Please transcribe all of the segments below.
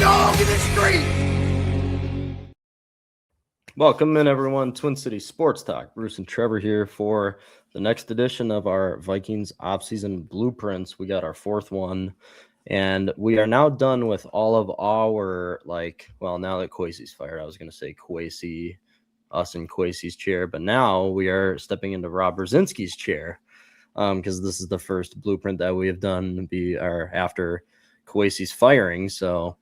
dog in the street. Welcome in, everyone. Twin City Sports Talk. Bruce and Trevor here for the next edition of our Vikings Offseason Blueprints. We got our fourth one, and we are now done with all of our, now that Kwesi's fired, I was going to say Kwesi, us in Kwesi's chair, but now we are stepping into Rob Brzezinski's chair because this is the first blueprint that we have done after Kwesi's firing. So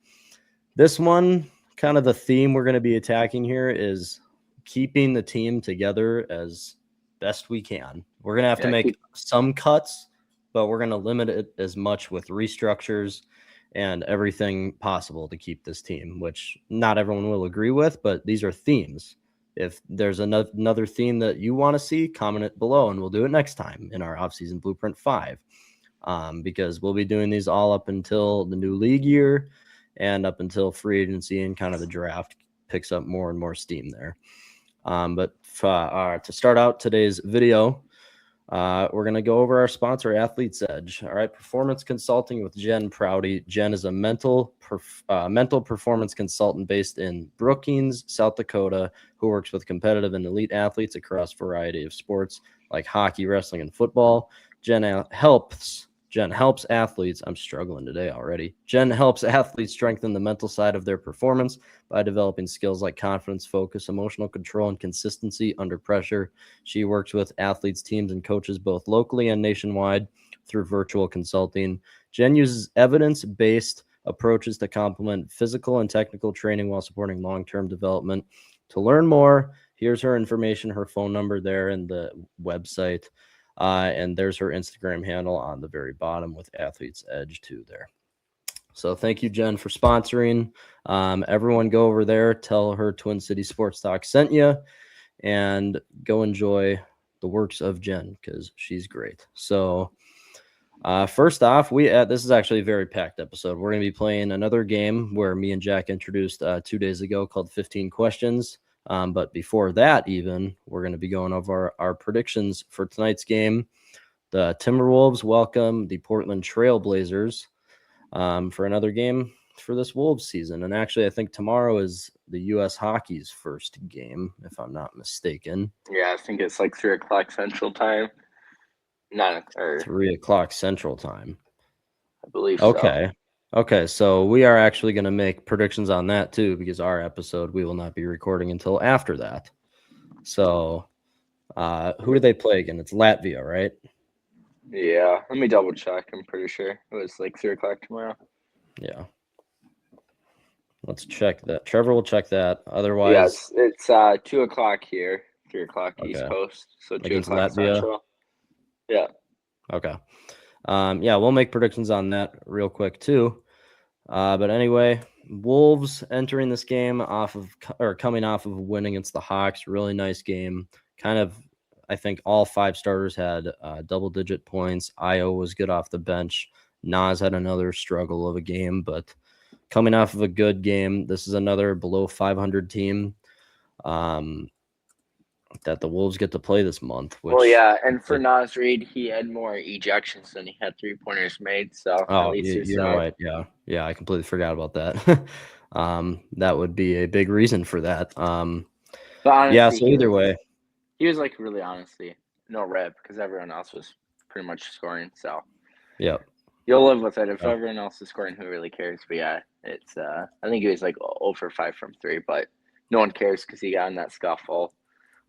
this one, kind of the theme we're going to be attacking here is keeping the team together as best we can. We're going to have to make some cuts, but we're going to limit it as much with restructures and everything possible to keep this team, which not everyone will agree with, but these are themes. If there's another theme that you want to see, comment it below, and we'll do it next time in our offseason Blueprint 5, because we'll be doing these all up until the new league year and up until free agency and kind of the draft picks up more and more steam there. But to start out today's video, we're going to go over our sponsor, Athletes Edge. All right, performance consulting with Jen Prouty. Jen is a mental performance consultant based in Brookings, South Dakota, who works with competitive and elite athletes across a variety of sports like hockey, wrestling, and football. Jen helps athletes. I'm struggling today already. Jen helps athletes strengthen the mental side of their performance by developing skills like confidence, focus, emotional control, and consistency under pressure. She works with athletes, teams, and coaches both locally and nationwide through virtual consulting. Jen uses evidence-based approaches to complement physical and technical training while supporting long-term development. To learn more, here's her information, her phone number there in the website. And there's her Instagram handle on the very bottom with Athletes Edge too there. So thank you, Jen, for sponsoring. Everyone go over there, tell her Twin City Sports Talk sent you, and go enjoy the works of Jen because she's great. So first off, this is actually a very packed episode. We're going to be playing another game where me and Jack introduced 2 days ago called 15 Questions. But before that, we're going to be going over our predictions for tonight's game. The Timberwolves welcome the Portland Trail Blazers for another game for this Wolves season. And actually, I think tomorrow is the U.S. Hockey's first game, if I'm not mistaken. Yeah, I think it's like 3 o'clock Central Time. 3 o'clock Central Time. I believe so. Okay, so we are actually going to make predictions on that too, because our episode we will not be recording until after that. So, who do they play again? It's Latvia, right? Yeah, let me double check. I'm pretty sure it was like 3 o'clock tomorrow. Yeah. Let's check that. Trevor will check that. Otherwise, yes, it's 2 o'clock here, 3 o'clock East Coast. So 2 o'clock Latvia. Central. Yeah. Okay. We'll make predictions on that real quick too. But anyway, Wolves entering this game coming off of winning against the Hawks. Really nice game. I think all 5 starters had double-digit points. Io was good off the bench. Nas had another struggle of a game, but coming off of a good game, this is another below 500 team that the Wolves get to play this month. And for Nas Reed, he had more ejections than he had 3-pointers made. So you're right. Yeah, I completely forgot about that. That would be a big reason for that. But honestly, so either way, he was like really honestly no rep because everyone else was pretty much scoring. So yeah, you'll live with it. If everyone else is scoring, who really cares? But yeah, it's I think he was like 0 for 5 from 3, but no one cares because he got in that scuffle.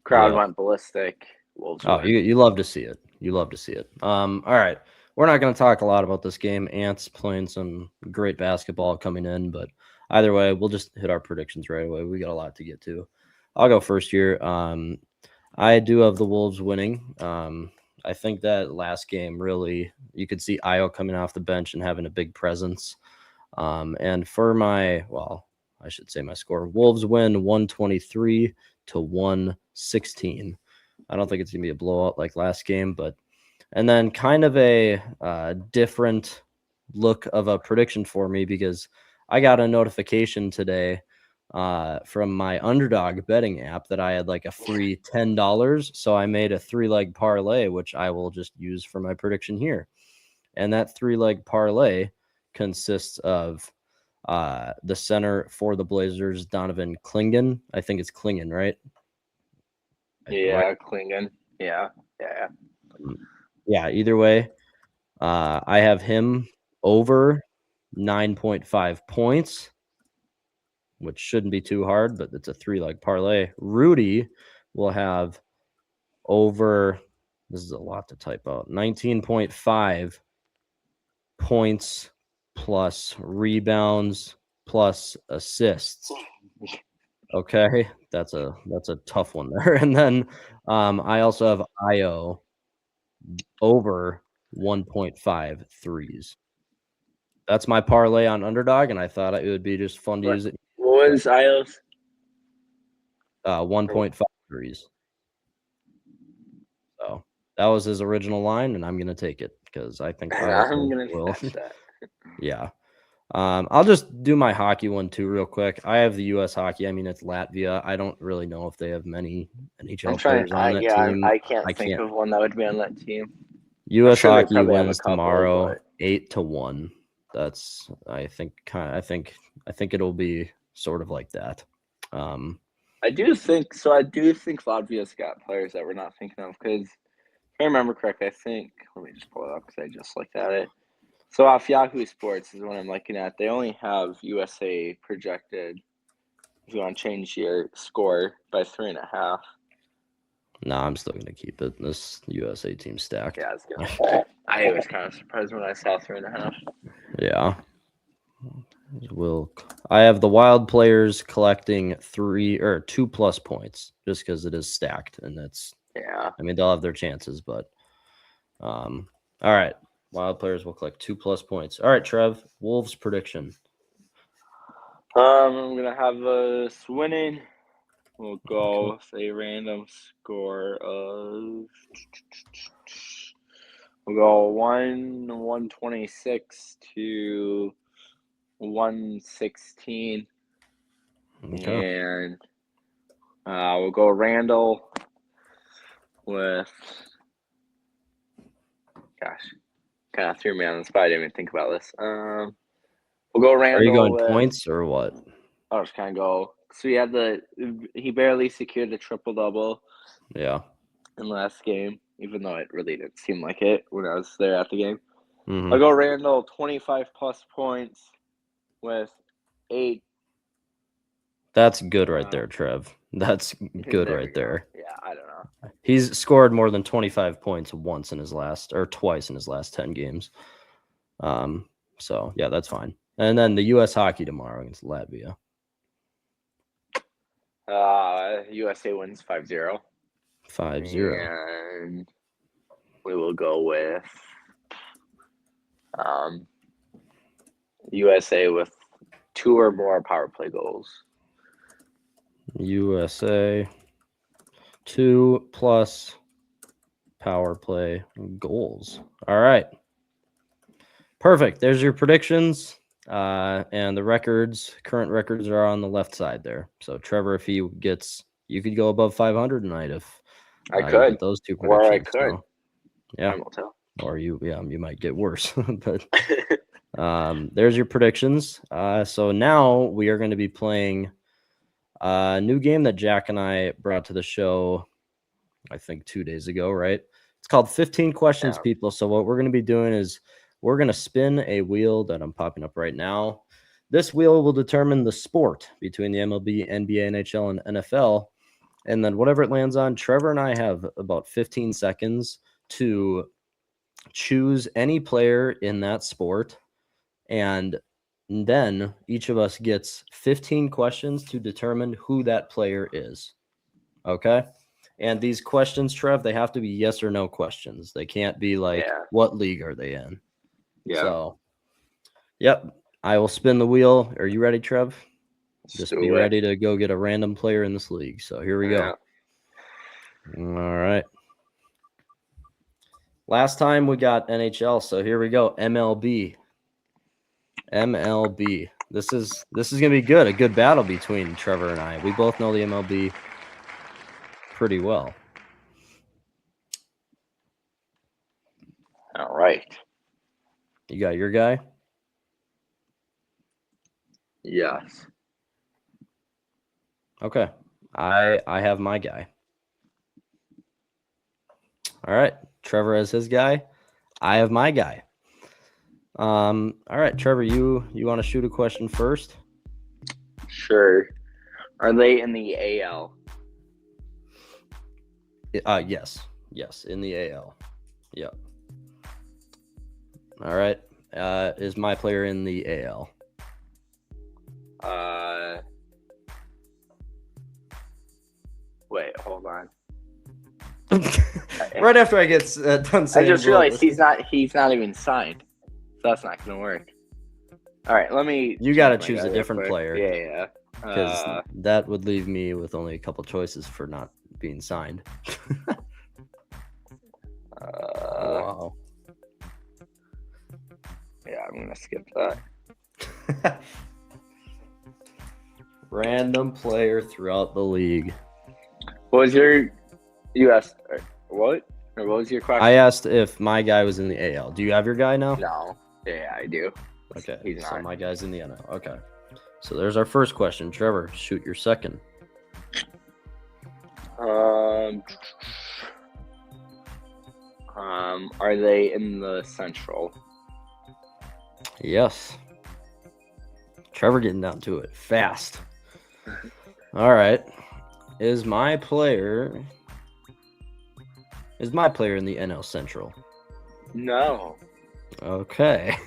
Crowd went ballistic. Wolves won. You love to see it. You love to see it. All right. We're not going to talk a lot about this game. Ants playing some great basketball coming in, but either way, we'll just hit our predictions right away. We got a lot to get to. I'll go first here. I do have the Wolves winning. I think that last game, really, you could see Io coming off the bench and having a big presence. And for my score, Wolves win 123 to 116. I don't think it's going to be a blowout like last game, and then kind of a different look of a prediction for me because I got a notification today from my Underdog betting app that I had like a free $10. So I made a 3-leg parlay, which I will just use for my prediction here. And that 3-leg parlay consists of The center for the Blazers, Donovan Clingan. I think it's Clingan, right? Yeah, Klingon. Yeah. Yeah, either way. I have him over 9.5 points, which shouldn't be too hard, but it's a 3-leg parlay. Rudy will have over, this is a lot to type out, 19.5 points plus rebounds plus assists. Okay, that's a tough one there. And then I also have IO over 1.5 threes. That's my parlay on Underdog, and I thought it would be just fun to use it. What was IO's? 1.5 threes. So that was his original line, and I'm going to take it because I think I'm going to will. snatch that. Yeah. I'll just do my hockey one too real quick. I have the U.S. hockey. I mean, it's Latvia. I don't really know if they have many NHL players on that team. I can't think of one that would be on that team. U.S. sure they hockey probably have a wins couple, tomorrow, but- 8-1. That's I think it'll be sort of like that. I do think so. I do think Latvia's got players that we're not thinking of because if I remember correctly, I think let me just pull it up because I just looked at it. So off Yahoo Sports is what I'm looking at. They only have USA projected. If you want to change your score by 3.5. No, I'm still gonna keep it. This USA team stacked. Yeah, I was gonna say. I was kind of surprised when I saw 3.5. Yeah. I have the Wild players collecting 2+ points just because it is stacked, and it's Yeah. I mean they'll have their chances, but all right. Wild players will collect 2+ points. All right, Trev. Wolves prediction. I'm gonna have us winning. We'll go with a random score of. We'll go 126 to 116. Okay. And we'll go Randall with. Gosh, kind of threw me on the spot. I didn't even think about this. We'll go Randall. Are you going with, points or what? I'll just kind of go. So we had he barely secured a triple double. Yeah. In last game, even though it really didn't seem like it when I was there at the game. Mm-hmm. I'll go Randall 25+ points with 8. That's good right there, Trev. That's good right there. Yeah, I don't know. He's scored more than 25 points twice in his last 10 games. So yeah, that's fine. And then the U.S. hockey tomorrow against Latvia. USA wins 5-0. 5-0. And we will go with USA with 2 or more power play goals. USA 2+ power play goals. All right. Perfect. There's your predictions. And the current records are on the left side there. So Trevor, if you could go above 500 tonight if I you could. get those two predictions. Or I could. So, yeah. Time will tell. Or you might get worse. But there's your predictions. So now we are going to be playing a new game that Jack and I brought to the show, I think 2 days ago, right? It's called 15 Questions, people. So what we're going to be doing is we're going to spin a wheel that I'm popping up right now. This wheel will determine the sport between the MLB, NBA, NHL, and NFL. And then whatever it lands on, Trevor and I have about 15 seconds to choose any player in that sport. And then each of us gets 15 questions to determine who that player is. Okay? And these questions, Trev, they have to be yes or no questions. They can't be like, what league are they in? Yeah. So, yep. I will spin the wheel. Are you ready, Trev? Just be ready to go get a random player in this league. So here we go. All right. Last time we got NHL, so here we go. MLB. This is gonna be good. A good battle between Trevor and I. We both know the MLB pretty well. All right. You got your guy? Yes. Okay. I have my guy. All right. Trevor has his guy. I have my guy. All right, Trevor, you want to shoot a question first? Sure. Are they in the AL? Yes, in the AL. Yep. All right. Is my player in the AL? Wait, hold on. Right after I get done saying, I just realized he's not even signed, so that's not gonna work. All right, let me. You got to choose a different player. Yeah. Because that would leave me with only a couple choices for not being signed. Wow. Yeah, I'm gonna skip that. Random player throughout the league. What was you asked what? Or what was your question? I asked if my guy was in the AL. Do you have your guy now? No. Yeah, I do. Okay. He's so not. my guy's in the NL. Okay. So there's our first question. Trevor, shoot your second. Are they in the Central? Yes. Trevor getting down to it fast. All right. Is my player in the NL Central? No. Okay.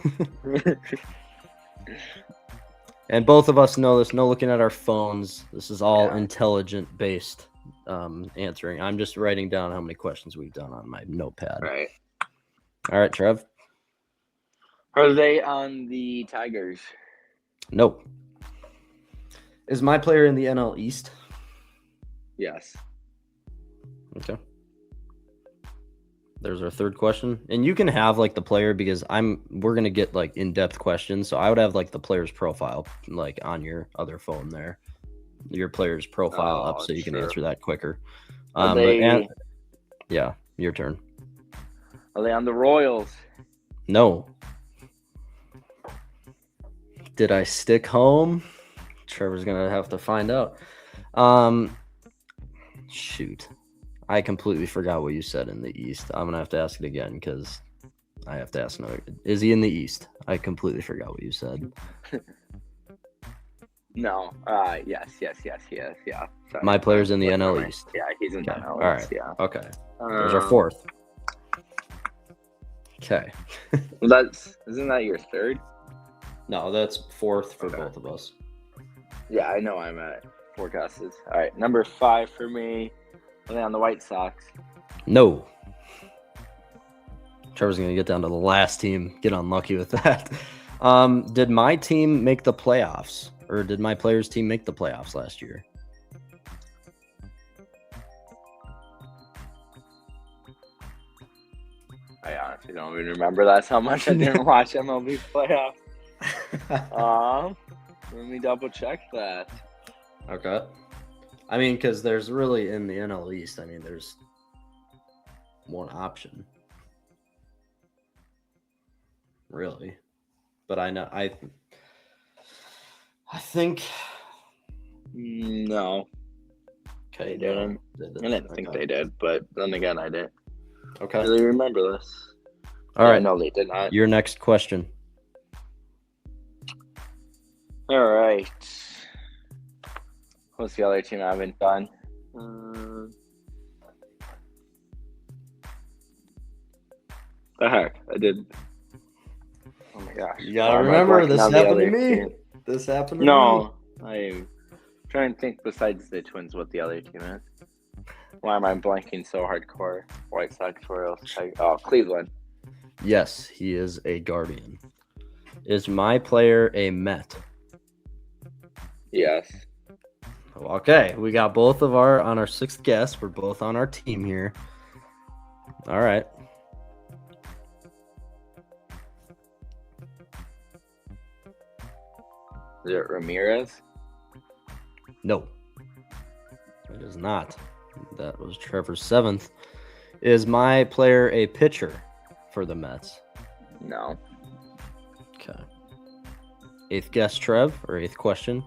And both of us know this. No looking at our phones. This is all intelligent based answering. I'm just writing down how many questions we've done on my notepad. Right. All right, Trev. Are they on the Tigers? Nope. Is my player in the NL East? Yes. Okay. There's our third question. And you can have like the player because we're gonna get like in-depth questions. So I would have like the player's profile like on your other phone there. Your player's profile up so you can answer that quicker. Yeah, your turn. Are they on the Royals? No. Did I stick home? Trevor's gonna have to find out. Shoot. I completely forgot what you said in the East. I'm gonna have to ask it again because I have to ask another. Is he in the East? I completely forgot what you said. No. Yes. Yeah. Sorry. My player's in the NL East. Yeah, he's in the NL East. All right. Yeah. Okay. There's our fourth. Okay. Well, isn't that your third? No, that's fourth for both of us. Yeah, I know I'm at forecasted. All right, number 5 for me. Are they on the White Sox? No. Trevor's going to get down to the last team. Get unlucky with that. Did my team make the playoffs? Or did my player's team make the playoffs last year? I honestly don't even remember. That's how much I didn't watch MLB playoffs. Let me double check that. Okay. I mean, because there's really in the NL East, I mean, there's one option. Really. But I know, I think. No. Okay. They didn't. I didn't think they did, but then again, I did. Okay. Do they remember this? All right. No, they did not. Your next question. All right. What's the other team I haven't done? The heck? I did. Oh my gosh. You gotta remember, this happened to me. Team? This happened to me. No. I'm trying to think besides the Twins what the other team is. Why am I blanking so hardcore? White Sox, Royals, Cleveland. Yes, he is a Guardian. Is my player a Met? Yes. Okay, we got both of on our sixth guess. We're both on our team here. All right. Is it Ramirez? No, it is not. That was Trevor's seventh. Is my player a pitcher for the Mets? No. Okay. Eighth guess, Trev, or eighth question?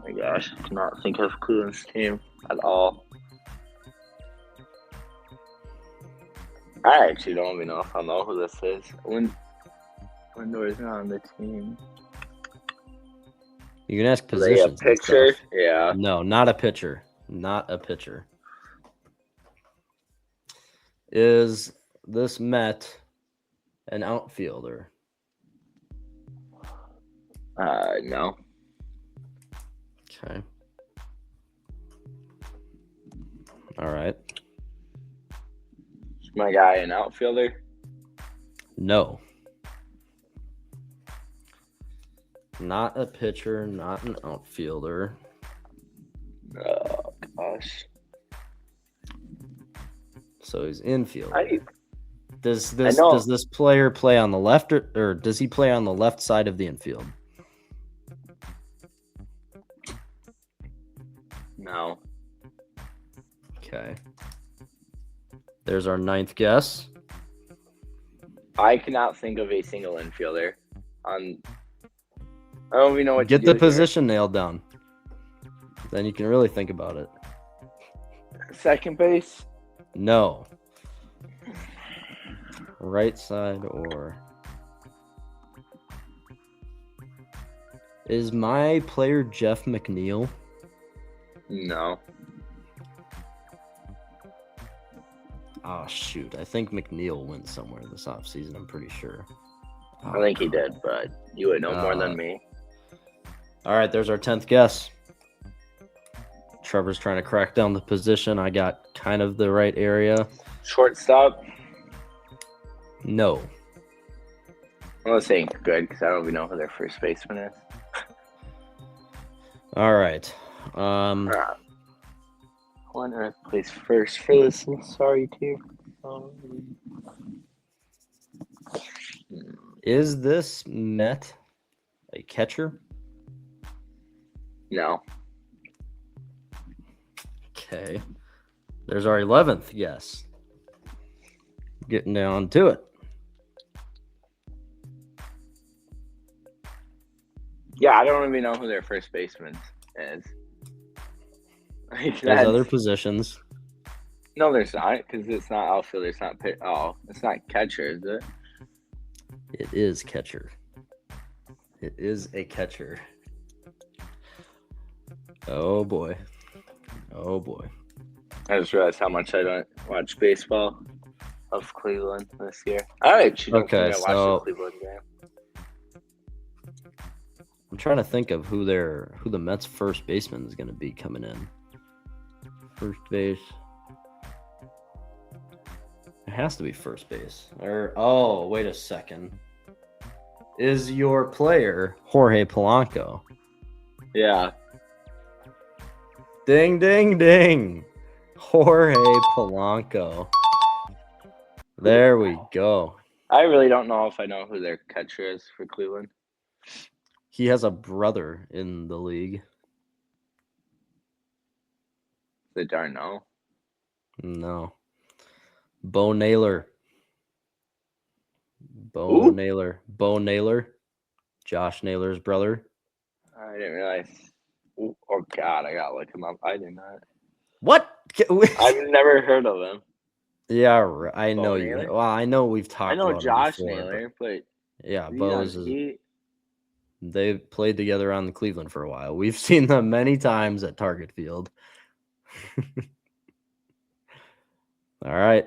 My gosh, I cannot think of Cleveland's team at all. I actually don't even know if I'll know who this is. Lindor is not on the team. You can ask Are they a positions. pitcher? Yeah. No, not a pitcher. Not a pitcher. Is this Met an outfielder? No. Okay. All right. Is my guy an outfielder? No. Not a pitcher, not an outfielder. Oh gosh. So he's infielder. I Does know. this player play on the left or does he play on the left side of the infield? No. Okay. There's our ninth guess. I cannot think of a single infielder. I don't even know what Get to the do position nailed down. Then you can really think about it. here. Second base? No. Right side or... Is my player Jeff McNeil? No. Oh, shoot. I think McNeil went somewhere this offseason. I'm pretty sure. I think he did, but you would know more than me. All right, there's our 10th guess. Trevor's trying to crack down the position. I got kind of the right area. Shortstop? No. I'm not saying good because I don't even know who their first baseman is. All right. Who on earth plays first for this sorry team? Is this Met a catcher? No. Okay. There's our 11th guess. Getting down to it. Yeah, I don't even know who their first baseman is. Like, There's other positions. No, there's not, because it's not outfielder. It's not pit. Oh, it's not catcher, is it? It is catcher. It is a catcher. Oh boy. Oh boy. I just realized how much I don't watch baseball of Cleveland this year. I actually don't think I watched the Cleveland game. I'm trying to think of who the Mets first baseman is going to be coming in. First base. It has to be first base. Oh, wait a second. Is your player Jorge Polanco? Yeah. Ding, ding, ding. Jorge Polanco. There we go. I really don't know if I know who their catcher is for Cleveland. He has a brother in the league. The darn no. No. Bo Naylor. Who? Bo Naylor. Josh Naylor's brother. I didn't realize. Oh, God, I got to look him up. I did not. What? I've never heard of him. Yeah, I Bo know Naylor? you. Well, I know we've talked I know about Josh him before, Naylor, but yeah, he Bo on- they played together on the Cleveland for a while. We've seen them many times at Target Field. All right.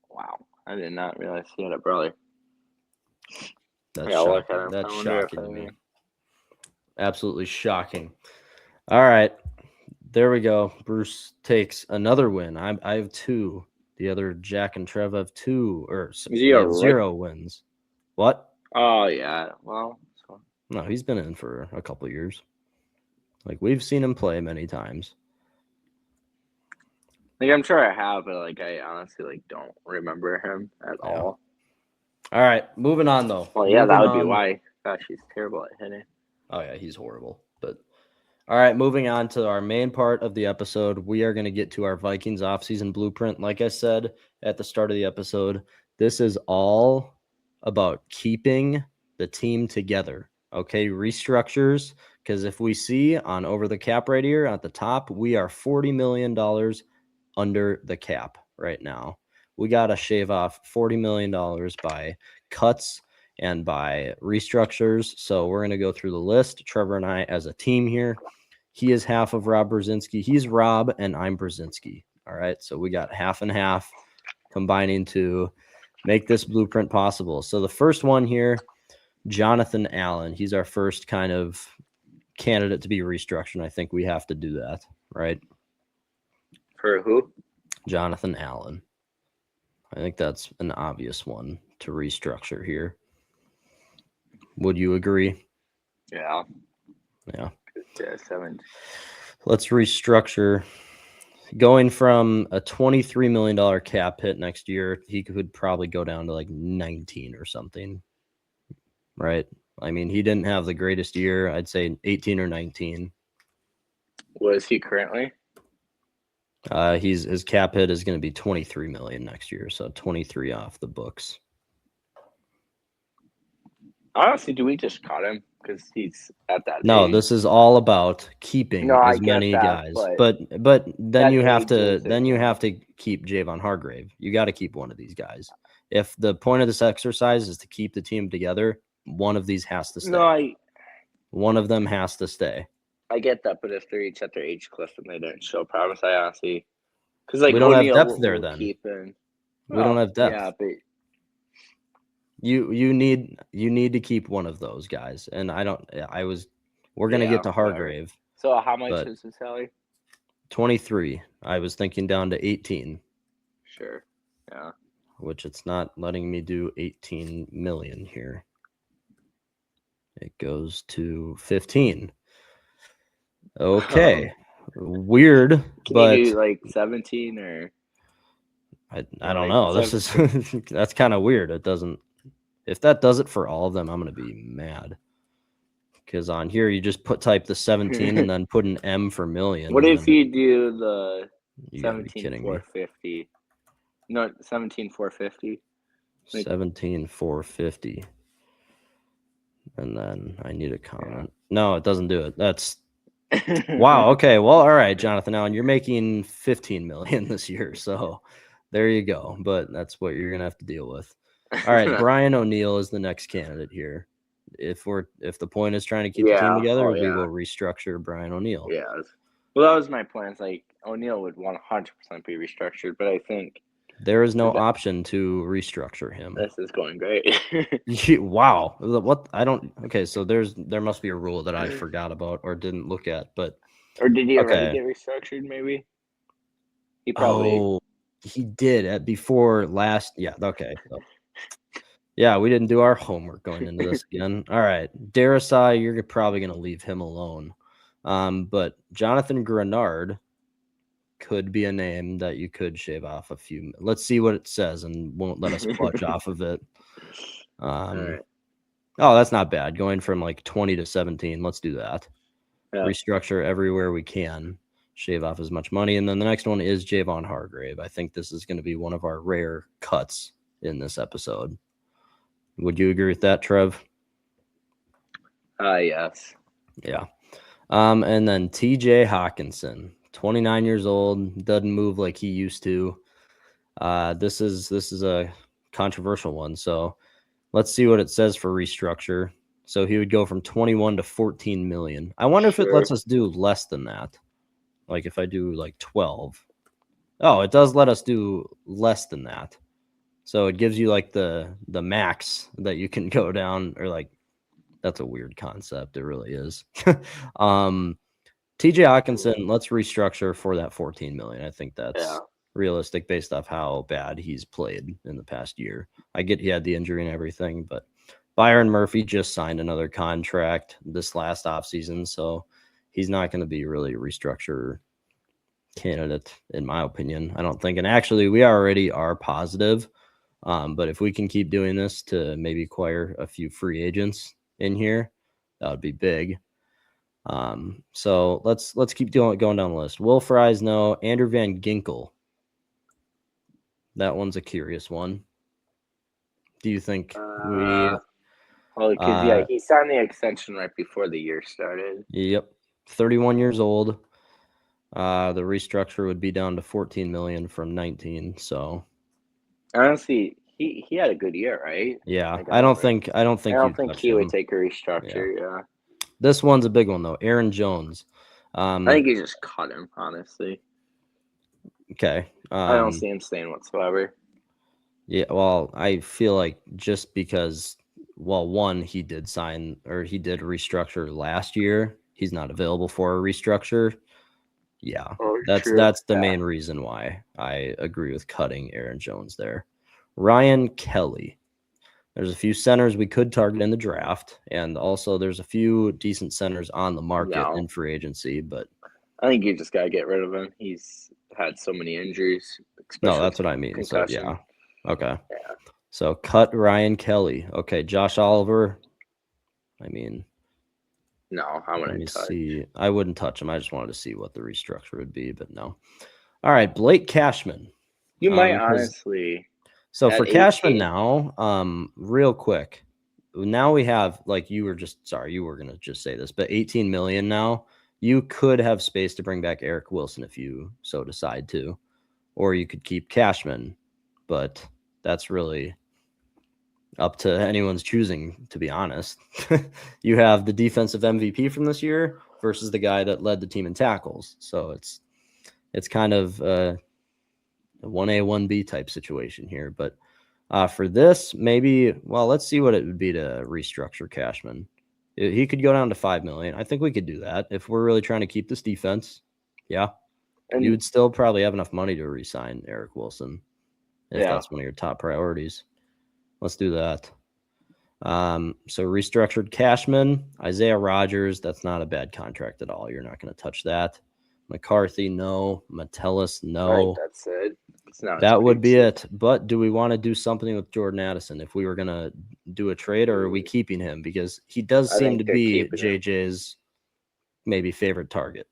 Wow, I did not realize he had a brother. That's Yeah, I'll look shocking. at him. That's I wonder if shocking to me. I- Absolutely shocking. All right. There we go. Bruce takes another win. I have 2. The other Jack and Trev have 2 or he a 0 wins. What? Oh yeah, well, so. No, he's been in for a couple years. Like we've seen him play many times. Like I'm sure I have, but like I honestly don't remember him at all. All right, moving on though. Well, yeah, Moving that would be on. why. Gosh, he's terrible at hitting. Oh yeah, he's horrible. But All right, moving on to our main part of the episode. We are going to get to our Vikings offseason blueprint. Like I said at the start of the episode, this is all about keeping the team together. Okay, restructures, because if we see on over the cap right here at the top, we are $40 million under the cap right now. We got to shave off $40 million by cuts and by restructures. So we're going to go through the list, Trevor and I as a team here. He is half of Rob Brzezinski. He's Rob and I'm Brzezinski. All right. So we got half and half combining to make this blueprint possible. So the first one here, Jonathan Allen. He's our first kind of candidate to be restructured. I think we have to do that, right? For who? Jonathan Allen. I think that's an obvious one to restructure here. Would you agree? Yeah. Yeah. Yeah, 7. Let's restructure. Going from a $23 million cap hit next year, he could probably go down to like 19 or something, right? I mean, he didn't have the greatest year. I'd say 18 or 19. What is he currently? His cap hit is going to be 23 million next year, so 23 off the books. Honestly, do we just cut him because he's at that No, age? this is all about keeping I as get many that, guys. But then that you have age to isn't- keep Javon Hargrave. You got to keep one of these guys. If the point of this exercise is to keep the team together, one of these has to stay. One of them has to stay. I get that, but if they're each at their age cliff and they don't show promise, I honestly, because like we don't have O'Neal, depth there. we'll then keep in. we don't have depth. Yeah, but you need to keep one of those guys. And we're gonna get to Hargrave. So how much is his salary? 23. I was thinking down to 18. Sure. Yeah. Which it's not letting me do 18 million here. It goes to 15. Okay. Weird, Can but you do like 17 or I don't know. This is that's kind of weird. It doesn't. If that does it for all of them, I'm gonna be mad. Because on here you just type the 17 and then put an M for million. What if you do the you gotta be kidding me. 17,450? No, 17,450. 17,450. And then I need a comment. No, it doesn't do it. That's wow. Okay. Well, all right, Jonathan Allen, you're making 15 million this year. So there you go. But that's what you're gonna have to deal with. All right, Brian O'Neal is the next candidate here. If the point is trying to keep the team together, we will restructure Brian O'Neal. Yeah. Well, that was my plan. It's like O'Neal would 100% be restructured, but I think there is no option to restructure him. This is going great. Wow. What? I don't. Okay, so there must be a rule that I forgot about or didn't look at, but or did he already get restructured? Maybe. He probably. Oh, he did before last. Yeah. Okay. So. Yeah, we didn't do our homework going into this again. All right, Darasai, you're probably going to leave him alone. But Jonathan Grenard could be a name that you could shave off a few. Let's see what it says and won't let us budge off of it. Right. Oh, that's not bad. Going from like 20 to 17. Let's do that. Yeah. Restructure everywhere we can. Shave off as much money. And then the next one is Javon Hargrave. I think this is going to be one of our rare cuts in this episode. Would you agree with that, Trev? Yes. Yeah. And then TJ Hawkinson, 29 years old, doesn't move like he used to. This is a controversial one. So let's see what it says for restructure. So he would go from 21 to 14 million. I wonder if it lets us do less than that. Like if I do like 12. Oh, it does let us do less than that. So it gives you like the max that you can go down, or like that's a weird concept. It really is. TJ Hawkinson, let's restructure for that 14 million. I think that's realistic based off how bad he's played in the past year. I get he had the injury and everything, but Byron Murphy just signed another contract this last offseason, so he's not going to be really a restructure candidate, in my opinion. I don't think. And actually, we already are positive. But if we can keep doing this to maybe acquire a few free agents in here, that would be big. So let's keep going down the list. Will Fries, no. Andrew Van Ginkel. That one's a curious one. Do you think we? Well, because he signed the extension right before the year started. Yep, 31 years old. The restructure would be down to 14 million from 19. So honestly, he had a good year, right? Yeah, Like, I don't think I don't think he would him. take a restructure. Yeah. This one's a big one though. Aaron Jones. I think you just cut him, honestly. Okay. I don't see him staying whatsoever. Yeah, well, I feel like just because, well, one, he did restructure last year. He's not available for a restructure. Yeah, that's the main reason why I agree with cutting Aaron Jones there. Ryan Kelly. There's a few centers we could target in the draft, and also there's a few decent centers on the market in free agency, but I think you just got to get rid of him. He's had so many injuries. No, that's what I mean. Concussion. So, yeah. Okay. Yeah. So, cut Ryan Kelly. Okay. Josh Oliver. I mean, no, I wouldn't see. I wouldn't touch him. I just wanted to see what the restructure would be, but no. All right. Blake Cashman. You might honestly. So, for Cashman now, real quick, now we have, like, you were going to just say this, but 18 million now. You could have space to bring back Eric Wilson if you so decide to. Or you could keep Cashman, but that's really up to anyone's choosing, to be honest. You have the defensive MVP from this year versus the guy that led the team in tackles. So it's kind of a 1A, 1B type situation here. But for this, maybe, well, let's see what it would be to restructure Cashman. He could go down to 5 million. I think we could do that if we're really trying to keep this defense. Yeah. And you would still probably have enough money to re-sign Eric Wilson if that's one of your top priorities. Let's do that. So restructured Cashman, Isaiah Rodgers. That's not a bad contract at all. You're not going to touch that. McCarthy, no. Metellus, no. Right, that's it. That would be it. But do we want to do something with Jordan Addison if we were going to do a trade, or are we keeping him? Because he does seem to be JJ's maybe favorite target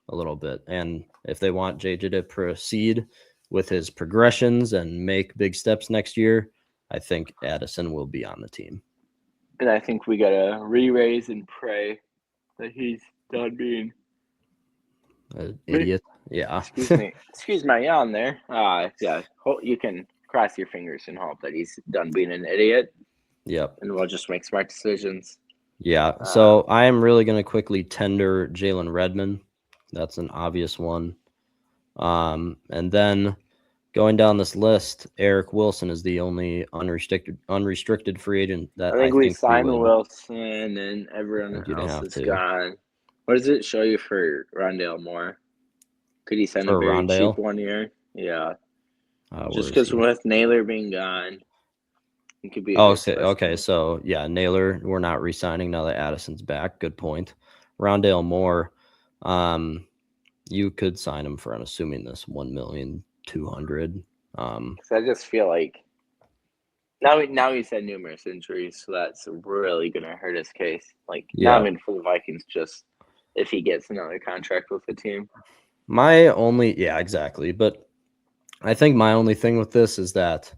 a little bit. And if they want JJ to proceed with his progressions and make big steps next year, I think Addison will be on the team. And I think we got to re-raise and pray that he's done being an idiot. Yeah. Excuse me. Excuse my yawn there. Yeah. You can cross your fingers and hope that he's done being an idiot. Yep. And we'll just make smart decisions. Yeah. So I am really going to quickly tender Jalen Redmond. That's an obvious one. And then going down this list, Eric Wilson is the only unrestricted free agent that I think we signed Wilson and everyone else is gone. What does it show you for Rondale Moore? Could he sign a very cheap 1 year? Yeah. Just because with Naylor being gone, it could be. Okay. So yeah, Naylor, we're not re-signing now that Addison's back. Good point. Rondale Moore, you could sign him for, I'm assuming, this 1,200,000. I just feel like now he's had numerous injuries, so that's really gonna hurt his case. Like, not even for the Vikings, just if he gets another contract with the team. Exactly. But I think my only thing with this is that,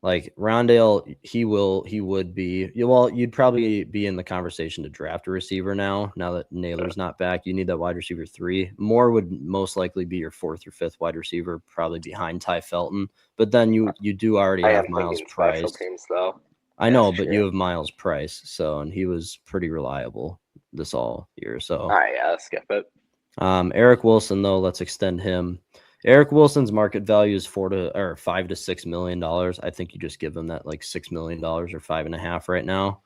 like, Rondale, you'd probably be in the conversation to draft a receiver now that Naylor's not back. You need that wide receiver 3. Moore would most likely be your 4th or 5th wide receiver, probably behind Ty Felton. But then you do already have Miles Price. Teams, though. I know, but you have Miles Price, and he was pretty reliable this all year. So, all right, let's skip it. Eric Wilson, though, let's extend him. Eric Wilson's market value is $5 to $6 million. I think you just give him that like $6 million or 5.5 right now.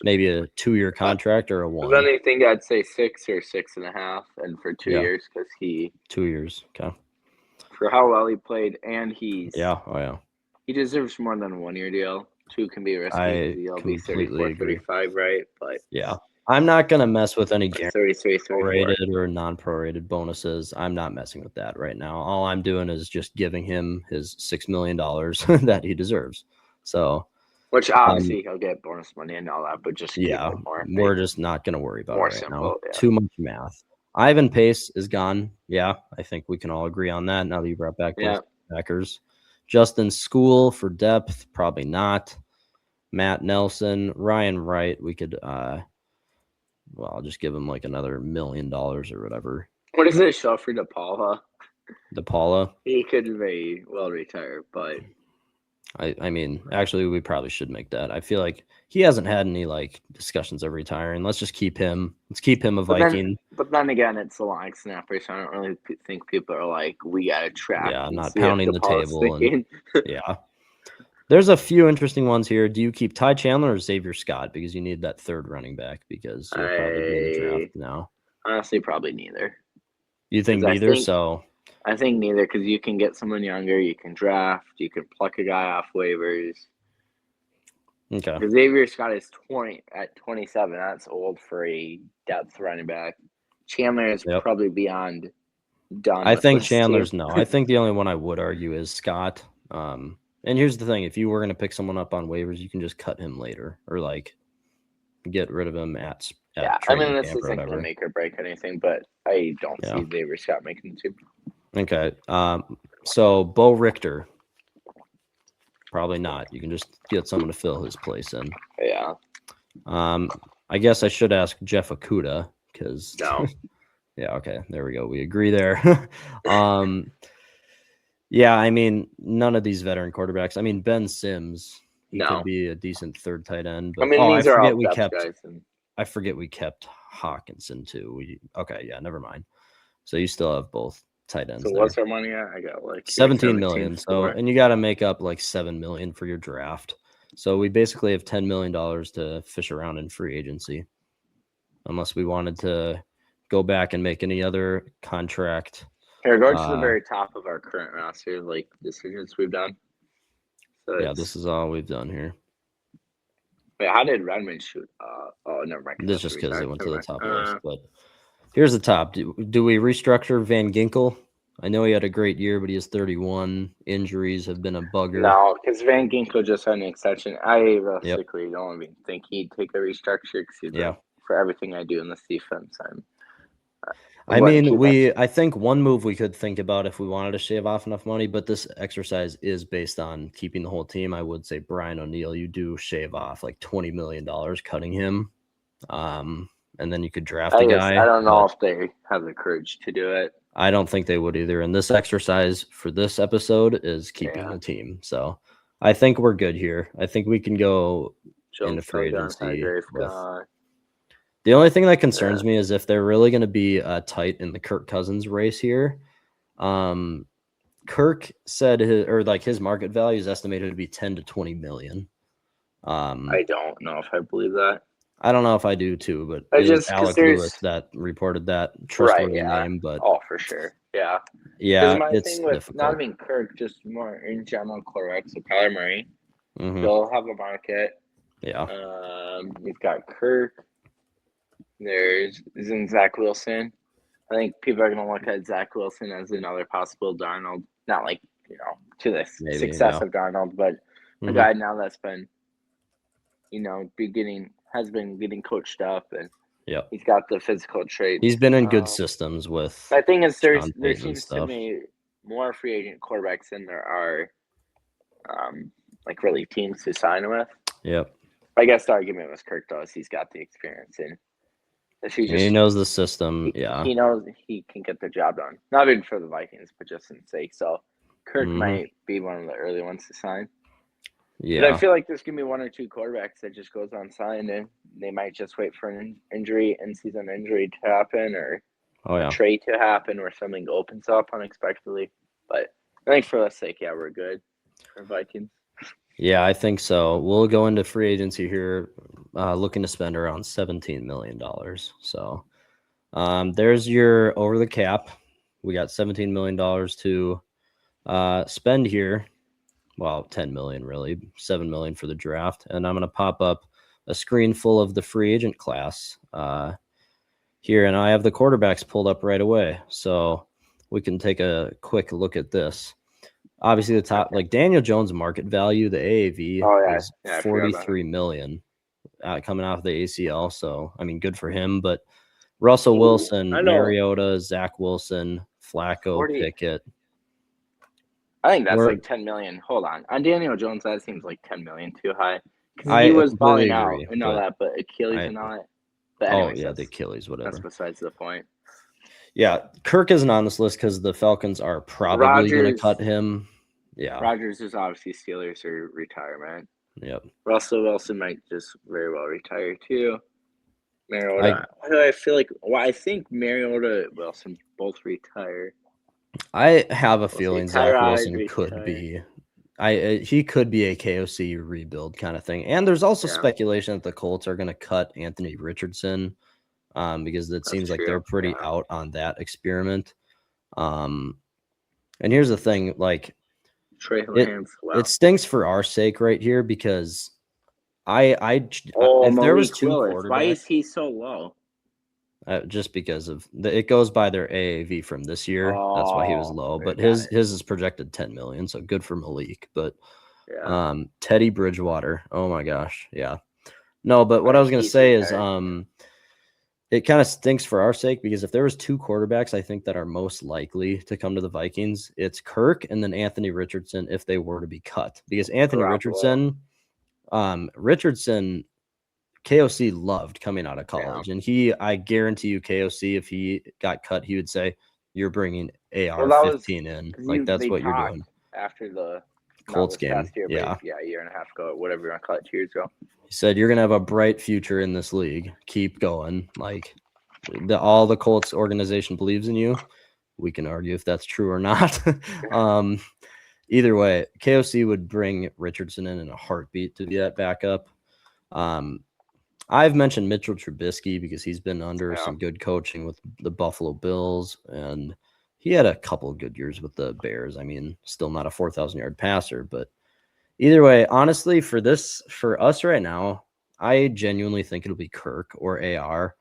Maybe a 2-year contract or a 1. If anything, I'd say 6 or 6.5, and for 2 years because 2 years. Okay. For how well he played, and he's he deserves more than a 1-year deal. 2 can be risky. He'll be 34, 35, right? But I'm not going to mess with any 33, prorated or non-prorated bonuses. I'm not messing with that right now. All I'm doing is just giving him his $6 million that he deserves. So Which obviously he'll get bonus money and all that, but just keep it more. We're just not going to worry about it right simple, now. yeah. Too much math. Ivan Pace is gone. Yeah, I think we can all agree on that. Now that you brought back both Packers. Justin School for depth, probably not. Matt Nelson, Ryan Wright, we could I'll just give him like another $1 million or whatever. What is it, Shuffrey DePaula? DePaula? He could very well retire, but I mean, actually, we probably should make that. I feel like he hasn't had any like discussions of retiring. Let's just keep him. Let's keep him a Viking. But then again, it's a long snapper, so I don't really think people are like, we got to track. Yeah, not pounding the table. And, yeah. There's a few interesting ones here. Do you keep Ty Chandler or Xavier Scott? Because you need that third running back because you'll probably be in the draft now. Honestly, probably neither. You think neither? I think neither because you can get someone younger, you can draft, you can pluck a guy off waivers. Okay. Because Xavier Scott is 20 at 27. That's old for a depth running back. Chandler is probably beyond done. I think Chandler's no. I think the only one I would argue is Scott. And here's the thing: if you were going to pick someone up on waivers, you can just cut him later or like get rid of him at I mean, this isn't going to make or break anything, but I don't see Xavier Scott making the team. Okay. So Bo Richter, probably not. You can just get someone to fill his place in. Yeah. I guess I should ask Jeff Okudah because. No. Yeah. Okay. There we go. We agree there. Yeah. I mean, none of these veteran quarterbacks. I mean, Ben Sims. He could be a decent third tight end. But, I mean, these are all depth guys. I forget we kept Hawkinson too. Yeah, never mind. So you still have both tight ends. So what's our money at? I got like 17 million. So and you got to make up like 7 million for your draft. So we basically have $10 million to fish around in free agency, unless we wanted to go back and make any other contract. Here, go to the very top of our current roster, like decisions we've done. So yeah, this is all we've done here. Wait, how did Redmond shoot? Oh, never mind. This just because it went to the top of the list. But here's the top. Do we restructure Van Ginkel? I know he had a great year, but he is 31. Injuries have been a bugger. No, because Van Ginkel just had an extension. I realistically don't even think he'd take a restructure because for everything I do in this defense, I think one move we could think about if we wanted to shave off enough money, but this exercise is based on keeping the whole team. I would say Brian O'Neill, you do shave off like $20 million cutting him. And then you could draft a guy. I don't know if they have the courage to do it. I don't think they would either. And this exercise for this episode is keeping the team. So I think we're good here. I think we can go into free agency. The only thing that concerns me is if they're really going to be tight in the Kirk Cousins race here. Kirk said his market value is estimated to be 10 to 20 million. I don't know if I believe that. I don't know if I do too, but it was Alec Lewis that reported that trustworthy name. But for sure, yeah. My it's thing with difficult. not being Kirk, just more in general, correct. So Kyler Murray, they'll have a market. Yeah. We've got Kirk. Isn't Zach Wilson. I think people are going to look at Zach Wilson as another possible Darnold. Not like, to the success of Darnold, but a guy now that's been, has been getting coached up and he's got the physical traits. He's been in good systems with. I think there seems to be more free agent quarterbacks than there are like really teams to sign with. Yep. I guess the argument with Kirk though is he's got the experience and he knows the system. He knows he can get the job done. Not even for the Vikings, but just in sake. So Kirk might be one of the early ones to sign. Yeah. But I feel like there's going to be one or two quarterbacks that just goes unsigned and they might just wait for an in-season injury to happen or a trade to happen or something opens up unexpectedly. But I think for the sake, we're good for Vikings. Yeah, I think so. We'll go into free agency here, looking to spend around $17 million. So there's your over the cap. We got $17 million to spend here. Well, 10 million really, 7 million for the draft. And I'm going to pop up a screen full of the free agent class here. And I have the quarterbacks pulled up right away. So we can take a quick look at this. obviously the top, like Daniel Jones market value, the AAV is I forgot about 43 million coming off the ACL. So, I mean, good for him. But Russell Wilson, I know. Mariota, Zach Wilson, Flacco, 40. Pickett. I think that's like 10 million. Hold on Daniel Jones, that seems like 10 million too high because I he was completely balling out agree, and all that, but Achilles and all that. But anyways, the Achilles, whatever. That's besides the point. Yeah, Kirk isn't on this list because the Falcons are probably going to cut him. Yeah, Rodgers is obviously Steelers or retirement. Yep. Russell Wilson might just very well retire too. Mariota. I feel like I think Mariota Wilson both retire. I have a feeling Zach Wilson could be. He could be a KOC rebuild kind of thing. And there's also speculation that the Colts are going to cut Anthony Richardson because it seems like they're pretty out on that experiment. And here's the thing, like it stinks for our sake right here because if there was two quarterbacks, why is he so low? Just because of it goes by their AAV from this year. That's why he was low. But his is projected 10 million, so good for Malik. But Teddy Bridgewater, oh my gosh, yeah. No, but what I was gonna say is it kind of stinks for our sake because if there was two quarterbacks, I think that are most likely to come to the Vikings, it's Kirk and then Anthony Richardson if they were to be cut. Because Anthony Richardson, KOC loved coming out of college, and I guarantee you, KOC, if he got cut, he would say, "You're bringing AR-15 in, like that's what you're doing." After the Colts game, year, a year and a half ago, whatever you want to call it, 2 years ago. He said, "You're gonna have a bright future in this league. Keep going." Like all the Colts organization believes in you. We can argue if that's true or not. Either way, KOC would bring Richardson in a heartbeat to be that backup. I've mentioned Mitchell Trubisky because he's been under some good coaching with the Buffalo Bills, and he had a couple of good years with the Bears. I mean, still not a 4,000-yard passer, but either way, honestly, for us right now, I genuinely think it'll be Kirk or AR.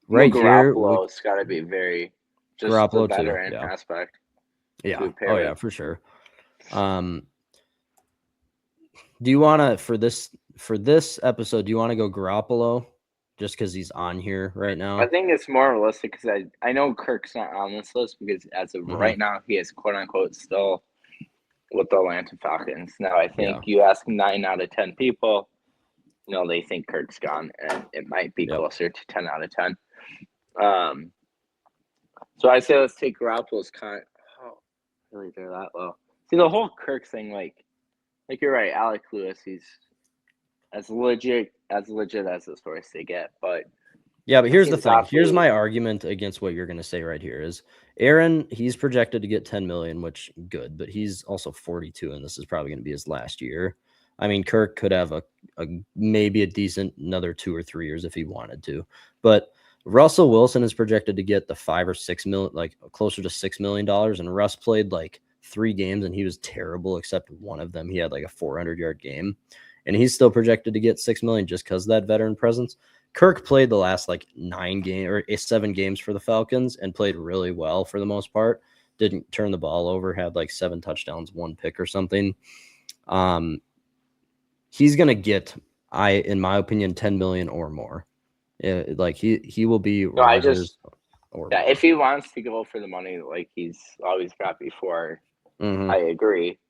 Right here, Garoppolo's got to be very just Garoppolo the veteran aspect. Yeah. Oh yeah, for sure. Do you want to for this episode? Do you want to go Garoppolo just because he's on here right now? I think it's more realistic because I know Kirk's not on this list because as of right now he is quote unquote still with the Atlanta Falcons. Now I think you ask 9 out of 10 people, they think Kirk's gone, and it might be closer to 10 out of 10. So I say let's take Garoppolo's really they're that low. See the whole Kirk thing, like you're right, Alec Lewis, he's as legit as the source they get, but but here's the thing. Here's my argument against what you're going to say right here is Aaron, he's projected to get 10 million, which good, but he's also 42 and this is probably going to be his last year. I mean, Kirk could have a maybe a decent another 2 or 3 years if he wanted to, but Russell Wilson is projected to get the 5 or 6 million, like closer to $6 million. And Russ played like 3 games and he was terrible, except one of them. He had like a 400-yard game and he's still projected to get 6 million just because of that veteran presence. Kirk played the last like 7 games for the Falcons and played really well for the most part. Didn't turn the ball over, had like 7 touchdowns, 1 pick or something. He's going to get, in my opinion, 10 million or more. Like he will be. If he wants to go for the money, like he's always got before, I agree.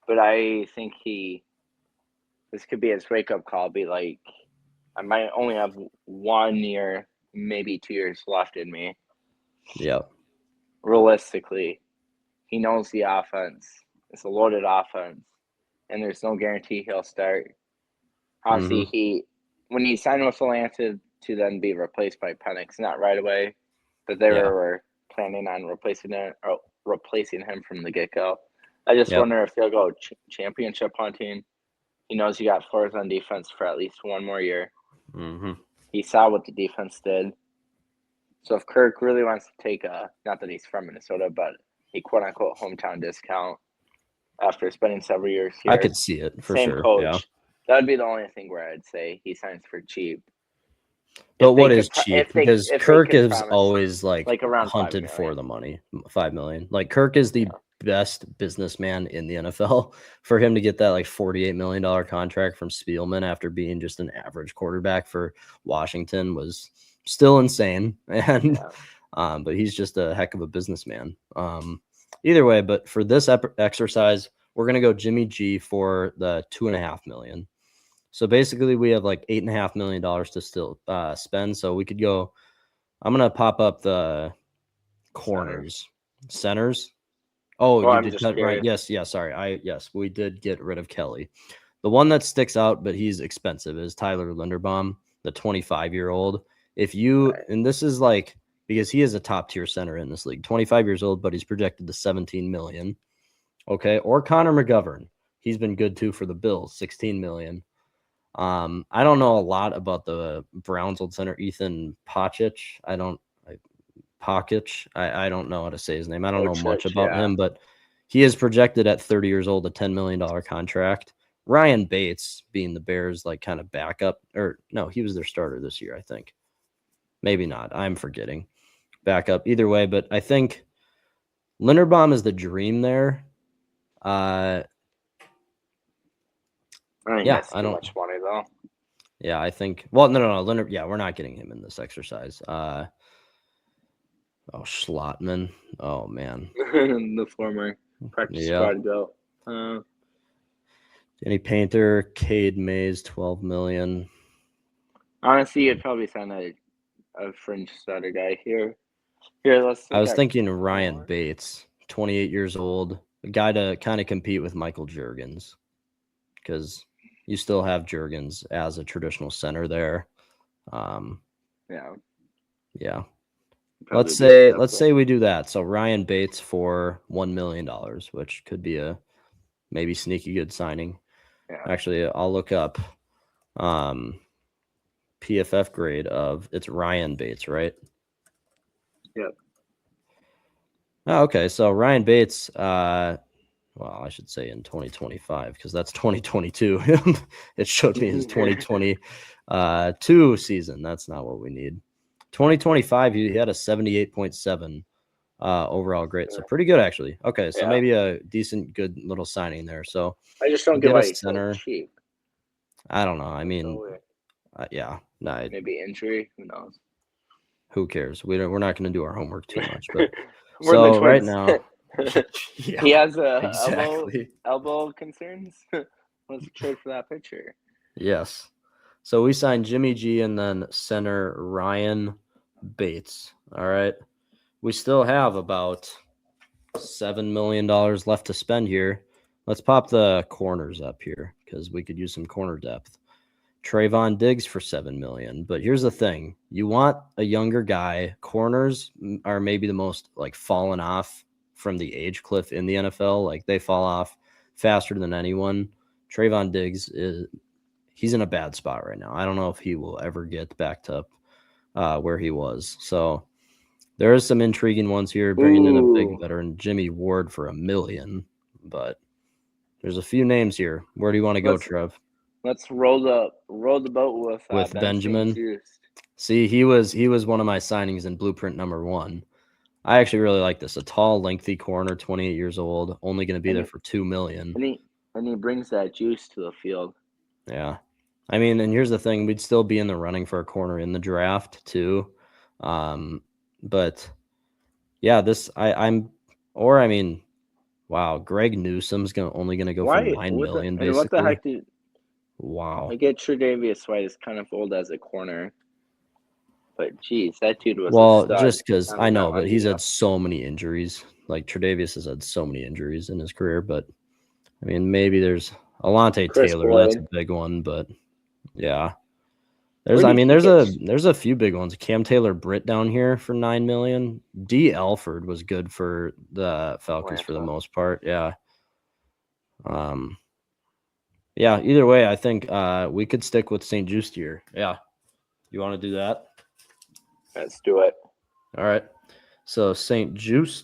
But I think this could be his wake up call. Be like, I might only have 1 year, maybe 2 years left in me. Yeah. Realistically, he knows the offense. It's a loaded offense, and there's no guarantee he'll start. Obviously, when he signed with Atlanta to then be replaced by Penix, not right away, but they were planning on replacing him from the get-go. I just wonder if they'll go championship hunting. He knows he got floors on defense for at least 1 more year. He saw what the defense did. So if Kirk really wants to take not that he's from Minnesota, but a quote-unquote hometown discount after spending several years here. I could see it for sure. Same coach. That would be the only thing where I'd say he signs for cheap. But what is cheap? Because Kirk is always like around hunted for the money. 5 million. Like Kirk is the best businessman in the NFL. For him to get that like $48 million contract from Spielman after being just an average quarterback for Washington was still insane. And but he's just a heck of a businessman. Either way, but for this exercise, we're gonna go Jimmy G for the $2.5 million. So basically, we have like $8.5 million to still spend. So we could go. I'm gonna pop up the corners, centers. Oh, Well, you I'm did just cut right. curious. Yes, sorry. Yes, we did get rid of Kelly. The one that sticks out, but he's expensive, is Tyler Linderbaum, the 25-year-old. If you and this is like because he is a top tier center in this league, 25 years old, but he's projected to 17 million. Okay, or Connor McGovern. He's been good too for the Bills, 16 million. I don't know a lot about the Browns old center, Ethan Pacic. I don't know how to say his name. I don't know much about him, but he is projected at 30 years old, a $10 million contract. Ryan Bates being the Bears like kind of backup, or no, he was their starter this year, I think. Maybe not. I'm forgetting. Backup. Either way, but I think Linderbaum is the dream there. I think that's too much money though. Yeah, I think. Well, no. Leonard. Yeah, we're not getting him in this exercise. Schlottman. Oh man, the former practice squad goat. Danny Painter, Cade Mays, 12 million. Honestly, you'd probably sign a fringe starter guy here. I was thinking Ryan Bates, 28 years old, a guy to kind of compete with Michael Juergens, because you still have Juergens as a traditional center there. Yeah. Let's say we do that. So Ryan Bates for $1 million, which could be a maybe sneaky good signing. Yeah. Actually, I'll look up PFF grade of it's Ryan Bates, right? Yep. Oh, okay. So Ryan Bates, well, I should say in 2025 because that's 2022. It showed me his 2022 season. That's not what we need. 2025, he had a 78.7 overall grade. So pretty good, actually. Okay, so maybe a decent, good little signing there. So I just don't get why he's so cheap. I don't know. I mean, maybe injury. Who knows? Who cares? We're not going to do our homework too much. But so right now, he has elbow concerns. Let's trade for that picture. Yes. So we signed Jimmy G and then center Ryan Bates. All right. We still have about $7 million left to spend here. Let's pop the corners up here because we could use some corner depth. Trayvon Diggs for $7 million. But here's the thing. You want a younger guy. Corners are maybe the most like fallen off from the age cliff in the NFL. Like they fall off faster than anyone. Trayvon Diggs he's in a bad spot right now. I don't know if he will ever get back to where he was. So there is some intriguing ones here, bringing in a big veteran, Jimmy Ward, for $1 million. But there's a few names here. Where do you want to go, Trev? Let's roll the boat with Benjamin. See, he was one of my signings in Blueprint number 1. I actually really like this. A tall, lengthy corner, 28 years old, only going to be there for $2 million. And he brings that juice to the field. Yeah. I mean, and here's the thing. We'd still be in the running for a corner in the draft, too. But, yeah, wow, Greg Newsome's only going to go for $9 million, basically. What the heck did... Wow. I get Tre'Davious White is kind of old as a corner. But, geez, that dude was a stud. Just because I know, but he's had so many injuries. Like, Tre'Davious has had so many injuries in his career. But, I mean, maybe there's Alante Taylor. Boyd. That's a big one. But, yeah. There's a few big ones. Cam Taylor-Britt down here for $9 million. D. Alford was good for the Falcons for the most part. Yeah. Yeah, either way, I think we could stick with St. Juste here. Yeah. You want to do that? Let's do it. All right. So St. Juste,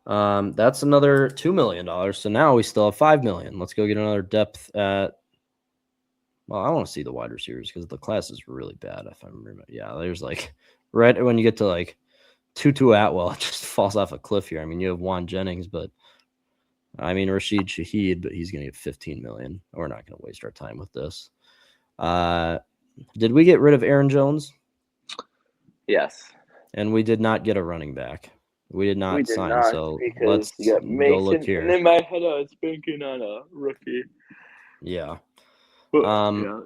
that's another $2 million. So now we still have $5 million. Let's go get another depth at. Well, I want to see the wide receivers because the class is really bad. If I remember, yeah, there's like right when you get to like Tutu Atwell just falls off a cliff here. I mean, you have Juan Jennings, but I mean Rashid Shaheed, but he's going to get $15 million. We're not going to waste our time with this. Did we get rid of Aaron Jones? Yes. And we did not get a running back. We did not sign. Not, so because let's got Mason, go look here. And in my head, I was banking on a rookie. Yeah. Yeah.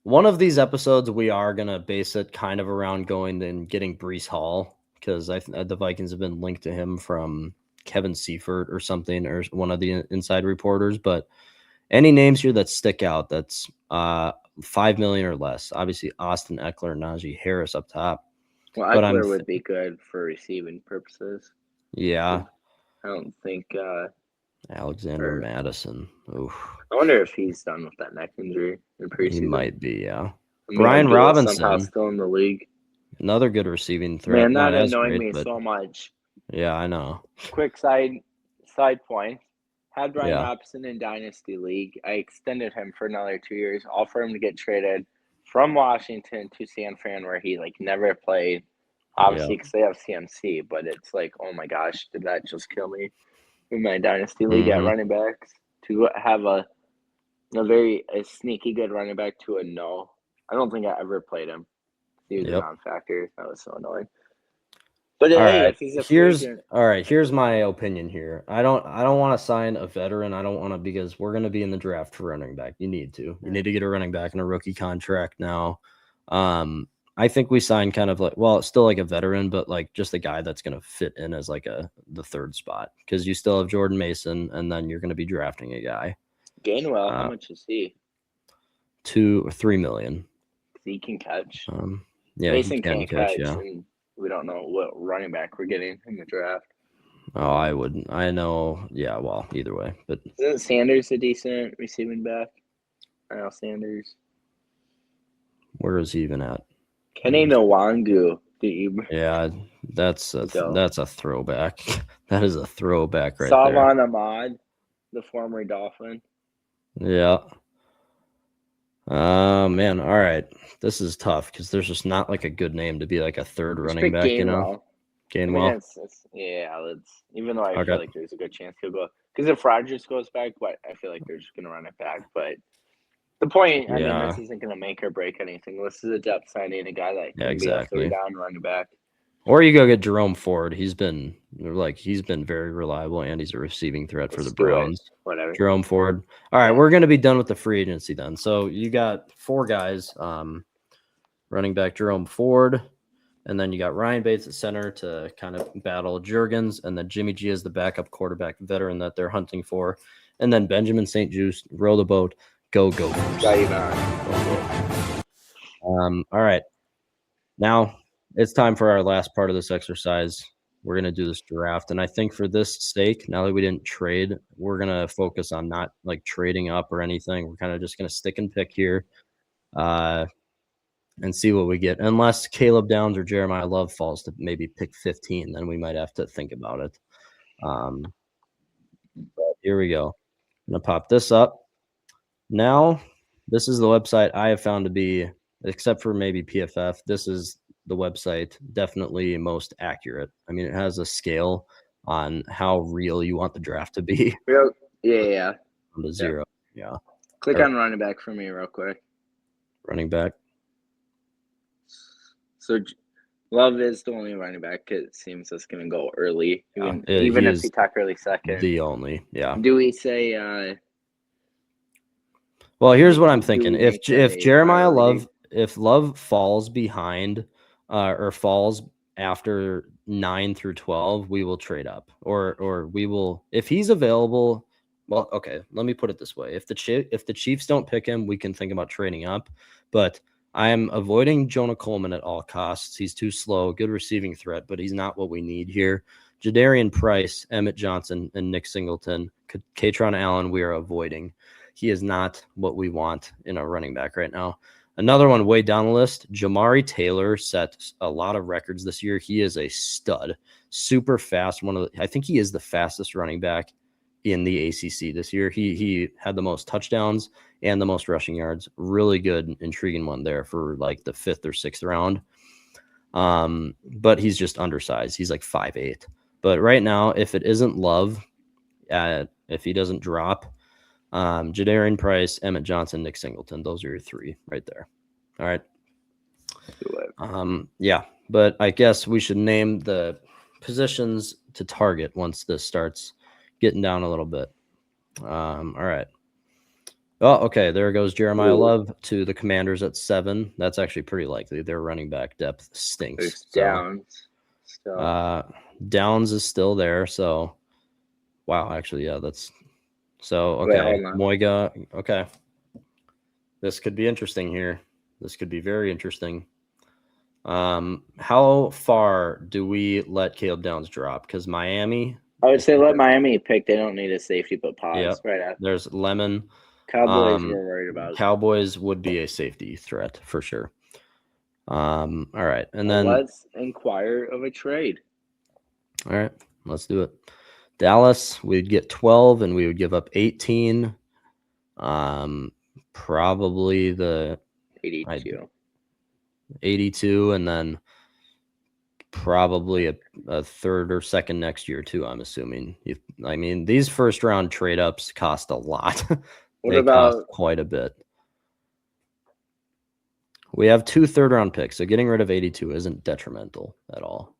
One of these episodes, we are going to base it kind of around going and getting Breece Hall, because the Vikings have been linked to him from Kevin Seifert or something, or one of the inside reporters. But any names here that stick out, that's $5 million or less. Obviously, Austin Eckler and Najee Harris up top. Well, Eckler would be good for receiving purposes. Yeah. I don't think Alexander Madison. Oof. I wonder if he's done with that neck injury in preseason. He might be, yeah. Brian Robinson, somehow still in the league. Another good receiving threat. Man, that annoyed me so much. Yeah, I know. Quick side point. Had Brian Robinson in Dynasty League. I extended him for another 2 years, all for him to get traded from Washington to San Fran, where he never played. Obviously, because they have CMC, but it's like, oh my gosh, did that just kill me in my Dynasty League at running backs? To have a sneaky good running back to a no. I don't think I ever played him. He was a non-factor. That was so annoying. But if he's a here's my opinion here. I don't want to sign a veteran. I don't want to, because we're going to be in the draft for running back. You need to get a running back in a rookie contract now. I think we sign kind of it's still like a veteran, but just a guy that's going to fit in as the third spot, because you still have Jordan Mason, and then you're going to be drafting a guy. Gainwell, how much is he? $2 or $3 million. He can catch. Mason can't catch. Yeah. And we don't know what running back we're getting in the draft. Oh, I wouldn't. I know. Yeah, well, either way. But isn't Sanders a decent receiving back? I know Sanders. Where is he even at? Kenny Nwangu. Yeah, that's a throwback. That is a throwback right Salvon Ahmad, the former Dolphin. Yeah. Man. All right. This is tough, because there's just not a good name to be a third running back, Gainwell. Gainwell. Even though I feel like there's a good chance he'll go. Because if Rodgers goes back, I feel like they're just going to run it back. But the point, I mean, this isn't going to make or break anything. This is a depth signing, a guy that can be a third down running back. Or you go get Jerome Ford. He's been very reliable, and he's a receiving threat for the Browns. Whatever. Jerome Ford. All right, we're going to be done with the free agency then. So you got 4 guys, running back Jerome Ford, and then you got Ryan Bates at center to kind of battle Juergens, and then Jimmy G is the backup quarterback veteran that they're hunting for, and then Benjamin St. Juste, row the boat, go. All right, now it's time for our last part of this exercise. We're going to do this draft. And I think for this sake, now that we didn't trade, we're going to focus on not trading up or anything. We're kind of just going to stick and pick here and see what we get. Unless Caleb Downs or Jeremiah Love falls to maybe pick 15, then we might have to think about it. But here we go. I'm going to pop this up. Now, this is the website I have found to be, except for maybe PFF, this is the website definitely most accurate. I mean, it has a scale on how real you want the draft to be. Yeah. To 0. Yeah. Click on running back for me real quick. Running back. So Love is the only running back. It seems that's going to go early. Even if he talk early second. The only, yeah. Do we say well, here's what I'm thinking. If Jeremiah Love, if Love falls behind or falls after 9 through 12, we will trade up, or we will, if he's available. Well, okay, let me put it this way: if the Chiefs don't pick him, we can think about trading up. But I am avoiding Jonah Coleman at all costs. He's too slow, good receiving threat, but he's not what we need here. Jadarian Price, Emmett Johnson, and Nick Singleton, Katron Allen, we are avoiding. He is not what we want in a running back right now. Another one way down the list, Jamari Taylor set a lot of records this year. He is a stud, super fast. I think he is the fastest running back in the ACC this year. He had the most touchdowns and the most rushing yards. Really good, intriguing one there for the 5th or 6th round. But he's just undersized. He's like 5'8". But right now, if it isn't Love, if he doesn't drop, Jadarian Price, Emmett Johnson, Nick Singleton, those are your three right there. All right. Yeah, but I guess we should name the positions to target once this starts getting down a little bit. All right. Oh, okay. There goes Jeremiah Love to the Commanders at 7. That's actually pretty likely. Their running back depth stinks. There's Downs. Downs is still there. So, wow. Actually, yeah, that's so okay. Moiga. Okay. This could be interesting here. This could be very interesting. How far do we let Caleb Downs drop? Because Miami. I would say let Miami pick. They don't need a safety, but pause. Yep. Right after. There's Lemon. Cowboys we're worried about. Cowboys would be a safety threat for sure. All right. And then let's inquire of a trade. All right. Let's do it. Dallas, we'd get 12 and we would give up 18. Probably the 82 and then probably a third or second next year too, I'm assuming. I mean, these first round trade ups cost a lot. They cost quite a bit. We have 2 third-round picks, so getting rid of 82 isn't detrimental at all.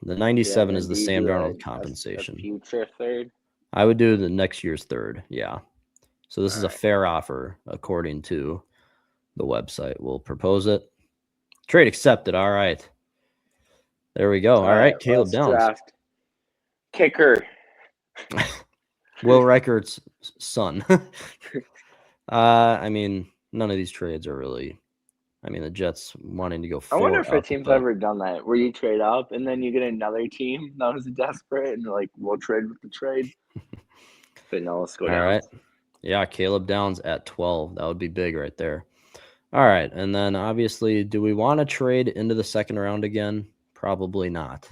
The 97 is the Sam Darnold compensation. Future third? I would do the next year's third, yeah. So this is a fair offer, according to the website. We'll propose it. Trade accepted, all right. There we go. All right, Caleb Downs. Draft kicker. Will Reichert's son. I mean, none of these trades are really. I mean, the Jets wanting to go forward. I wonder if a team's ever done that, where you trade up and then you get another team that was desperate and they're like, we'll trade with the trade. But no, let's go down. All right. Yeah, Caleb Downs at 12. That would be big right there. All right. And then obviously, do we want to trade into the second round again? Probably not.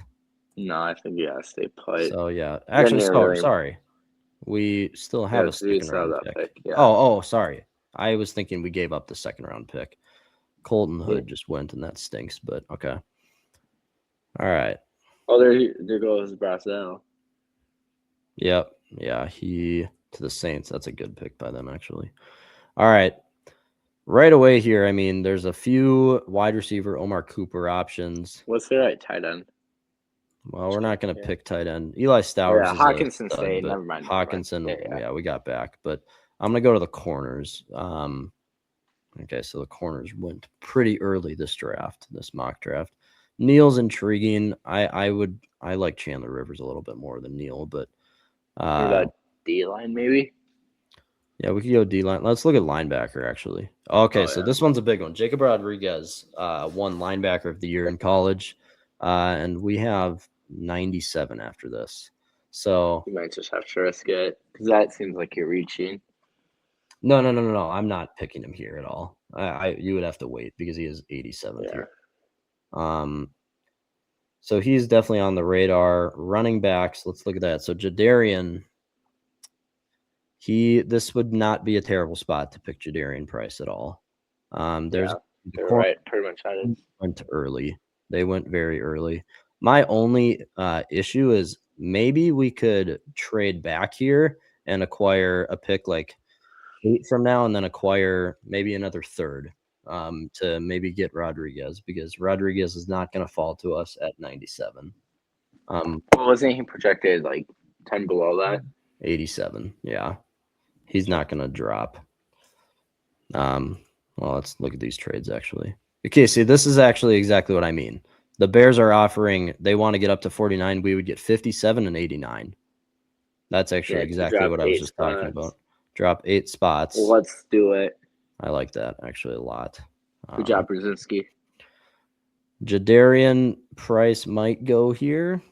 No, I think stay put. So, yeah. Actually, sorry. We still have a second round pick. Yeah. Oh, sorry. I was thinking we gave up the second round pick. Colton Hood just went, and that stinks, but okay. All right. Oh, there goes Brassell. Yep. Yeah, he to the Saints. That's a good pick by them, actually. All right. Right away here, I mean, there's a few wide receiver Omar Cooper options. What's there at tight end? Well, we're not going to pick tight end. Eli Stowers. Yeah, Hawkinson stayed. Never mind. Hawkinson, yeah, we got back. But I'm going to go to the corners. Okay, so the corners went pretty early this mock draft. Neal's intriguing. I like Chandler Rivers a little bit more than Neal, but D-line maybe? Yeah, we could go D-line. Let's look at linebacker, actually. Okay, so this one's a big one. Jacob Rodriguez won linebacker of the year in college, and we have 97 after this. So you might just have to risk it because that seems like you're reaching. No. I'm not picking him here at all. You would have to wait because he is 87th here. So he's definitely on the radar. Running backs, let's look at that. So Jadarian, this would not be a terrible spot to pick Jadarian Price at all. They're right, pretty much went early. They went very early. My only issue is maybe we could trade back here and acquire a pick like 8 from now and then acquire maybe another third to maybe get Rodriguez, because Rodriguez is not going to fall to us at 97. Well, wasn't he projected like 10 below that? 87, yeah. He's not going to drop. Well, let's look at these trades, actually. Okay, see, this is actually exactly what I mean. The Bears are offering, they want to get up to 49. We would get 57 and 89. That's actually exactly what I was just talking about. Drop 8 spots. Well, let's do it. I like that actually a lot. Good job, Brzezinski. Jadarian Price might go here.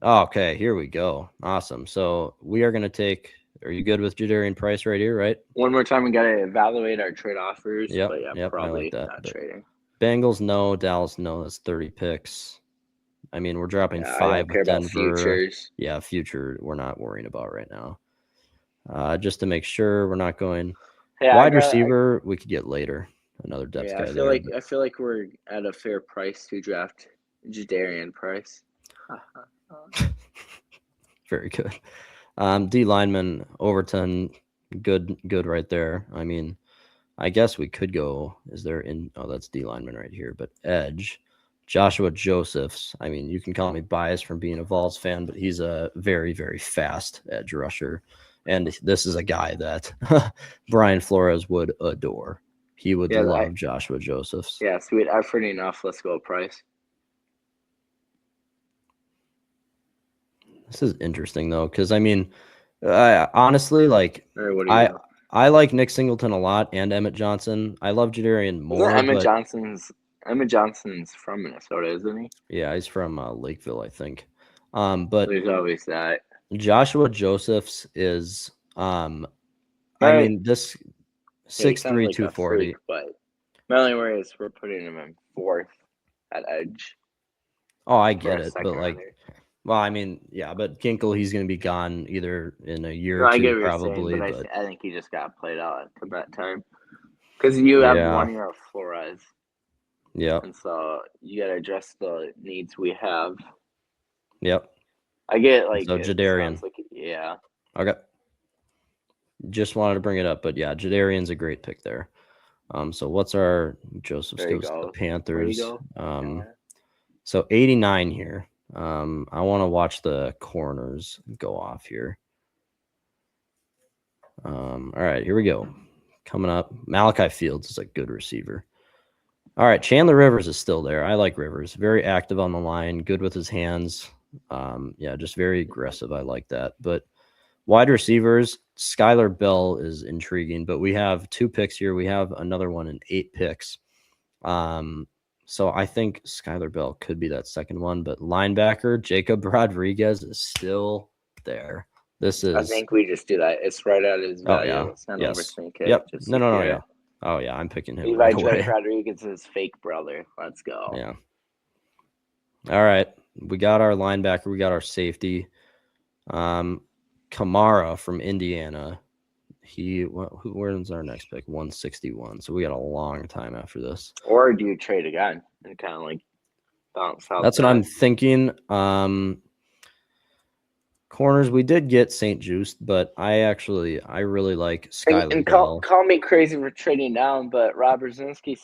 Oh, okay, here we go. Awesome. So we are going to take. Are you good with Jadarian Price right here, right? One more time, we got to evaluate our trade offers. Yep, but yeah, probably like that, not trading. Bengals, no. Dallas, no. That's 30 picks. I mean, we're dropping 5 with Denver. Futures. Yeah, future we're not worrying about right now. Just to make sure we're not going wide receiver, we could get later. another depth Yeah, guy there. I feel like we're at a fair price to draft Jadarian Price. Very good. D lineman Overton, good right there. I mean, I guess we could go. Is there in? Oh, that's D lineman right here. But edge, Joshua Josephs. I mean, you can call me biased from being a Vols fan, but he's a very, very fast edge rusher, and this is a guy that Brian Flores would adore. He would love Joshua Josephs. Yeah, sweet. I've heard enough. Let's go, Price. This is interesting though, because I mean, I honestly like. All right, what do you got? I like Nick Singleton a lot and Emmett Johnson. I love Jadarian more. Emmett Johnson's from Minnesota, isn't he? Yeah, he's from Lakeville, I think. But there's always that. Joshua Josephs is I mean, this 6'3", 240. But my only worry is we're putting him in 4th at edge. Oh, I get it, but like, well, I mean, yeah, but Kinkle, he's going to be gone either in a year or two, probably. Saying, but I think he just got played out at that time because you have 1 year of Flores. Yeah, and so you got to address the needs we have. Yep. I get like so Jadarian. Yeah. Okay. Just wanted to bring it up, but yeah, Jadarian's a great pick there. So what's our Joseph's goes to the Panthers? So 89 here. I want to watch the corners go off here. All right, here we go. Coming up, Malachi Fields is a good receiver. All right, Chandler Rivers is still there. I like Rivers. Very active on the line, good with his hands. Yeah, just very aggressive. I like that. But wide receivers, Skylar Bell is intriguing, but we have 2 picks here. We have another one in 8 picks. So I think Skylar Bell could be that second one, but linebacker Jacob Rodriguez is still there. This is. I think we just do that. It's right at his value. Oh, yeah. Let's not overthink it. Yep. No. Yeah. Oh yeah, I'm picking him. Levi Rodriguez is fake brother. Let's go. Yeah. All right, we got our linebacker. We got our safety. Kamara from Indiana. Where's our next pick? 161. So we got a long time after this. Or do you trade again and kind of like bounce out? That's what I'm thinking. Corners, we did get St. Juiced, but I really like Skyler. And call me crazy for trading down, but Rob Brzezinski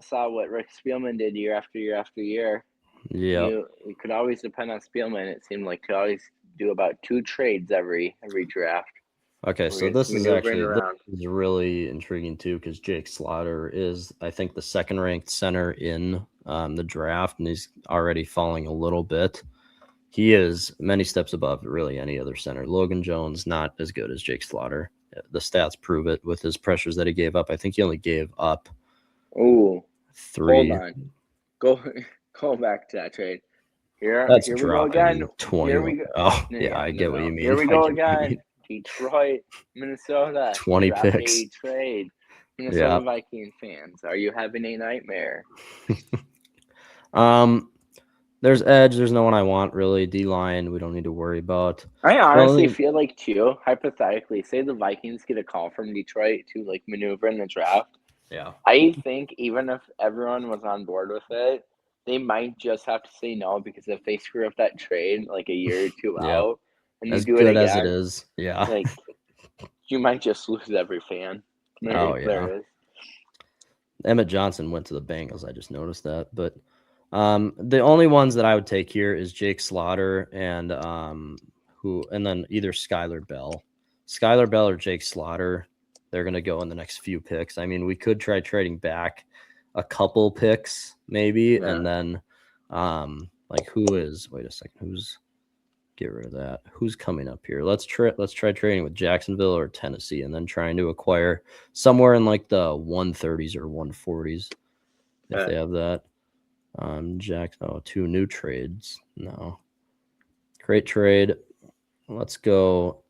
saw what Rick Spielman did year after year after year. Yeah, you could always depend on Spielman. It seemed like to always do about 2 trades every draft. Okay, so this is really intriguing too, because Jake Slaughter is, I think, the 2nd ranked center in the draft, and he's already falling a little bit. He is many steps above really any other center. Logan Jones, not as good as Jake Slaughter. The stats prove it with his pressures that he gave up. I think he only gave up 3. Hold on. Go back to that trade. Here we go again. 20. Here we go. Oh, yeah, I get what you mean. Here we go again. Detroit, Minnesota. 20 picks. Trade. Minnesota Viking fans, are you having a nightmare? There's edge. There's no one I want, really. D-line, we don't need to worry about. I honestly feel like, too, hypothetically, say the Vikings get a call from Detroit to, like, maneuver in the draft. Yeah. I think even if everyone was on board with it, they might just have to say no, because if they screw up that trade, like, a year or 2 out, and as you do it again, as it is, yeah. Like, you might just lose every fan. Yeah. Emmett Johnson went to the Bengals. I just noticed that, but... the only ones that I would take here is Jake Slaughter and then either Skylar Bell or Jake Slaughter. They're going to go in the next few picks. I mean, we could try trading back a couple picks maybe. Yeah. And then get rid of that. Who's coming up here? Let's try trading with Jacksonville or Tennessee, and then trying to acquire somewhere in like the 130s or 140s if they have that. 2 new trades. No. Great trade. Let's go.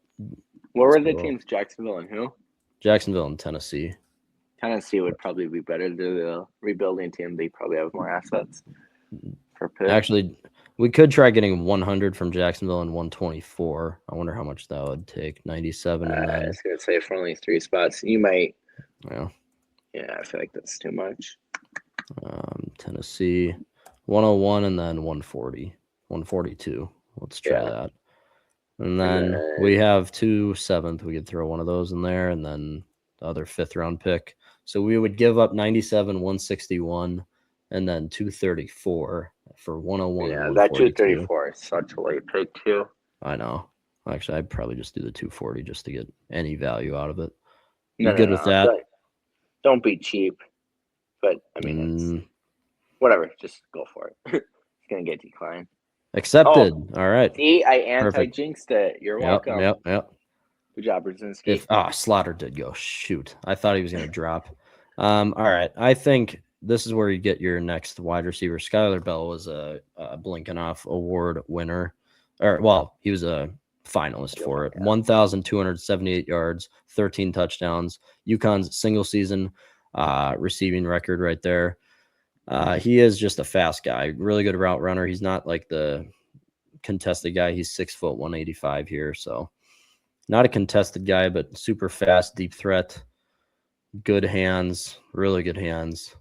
What were the teams? Jacksonville and who? Jacksonville and Tennessee. Tennessee would probably be better to the rebuilding team. They probably have more assets for pick. Actually, we could try getting 100 from Jacksonville and 124. I wonder how much that would take. 97 and then. I was going to say for only 3 spots. You might. Yeah. Yeah, I feel like that's too much. Tennessee, 101 and then 140, 142. Let's try that. And then we have 2 7th. We could throw one of those in there, and then the other 5th round pick. So we would give up 97, 161, and then 234 for 101. Yeah, and that 142. 234 is such a late pick too. I know. Actually, I'd probably just do the 240 just to get any value out of it. No, You good with that? Don't be cheap, but I mean, it's whatever. Just go for it. It's gonna get declined. Accepted. All right. See, I anti-jinxed it. You're welcome. Yep. Good job, Brzezinski. Slaughter did go. Shoot. I thought he was going to drop. All right. I think this is where you get your next wide receiver. Skylar Bell was a Blinken-Off Award winner. He was a finalist for it. 1,278 yards, 13 touchdowns. UConn's single season receiving record right there. He is just a fast guy, really good route runner. He's not like the contested guy. He's 6 foot 185 here, so not a contested guy, but super fast, deep threat, good hands, really good hands.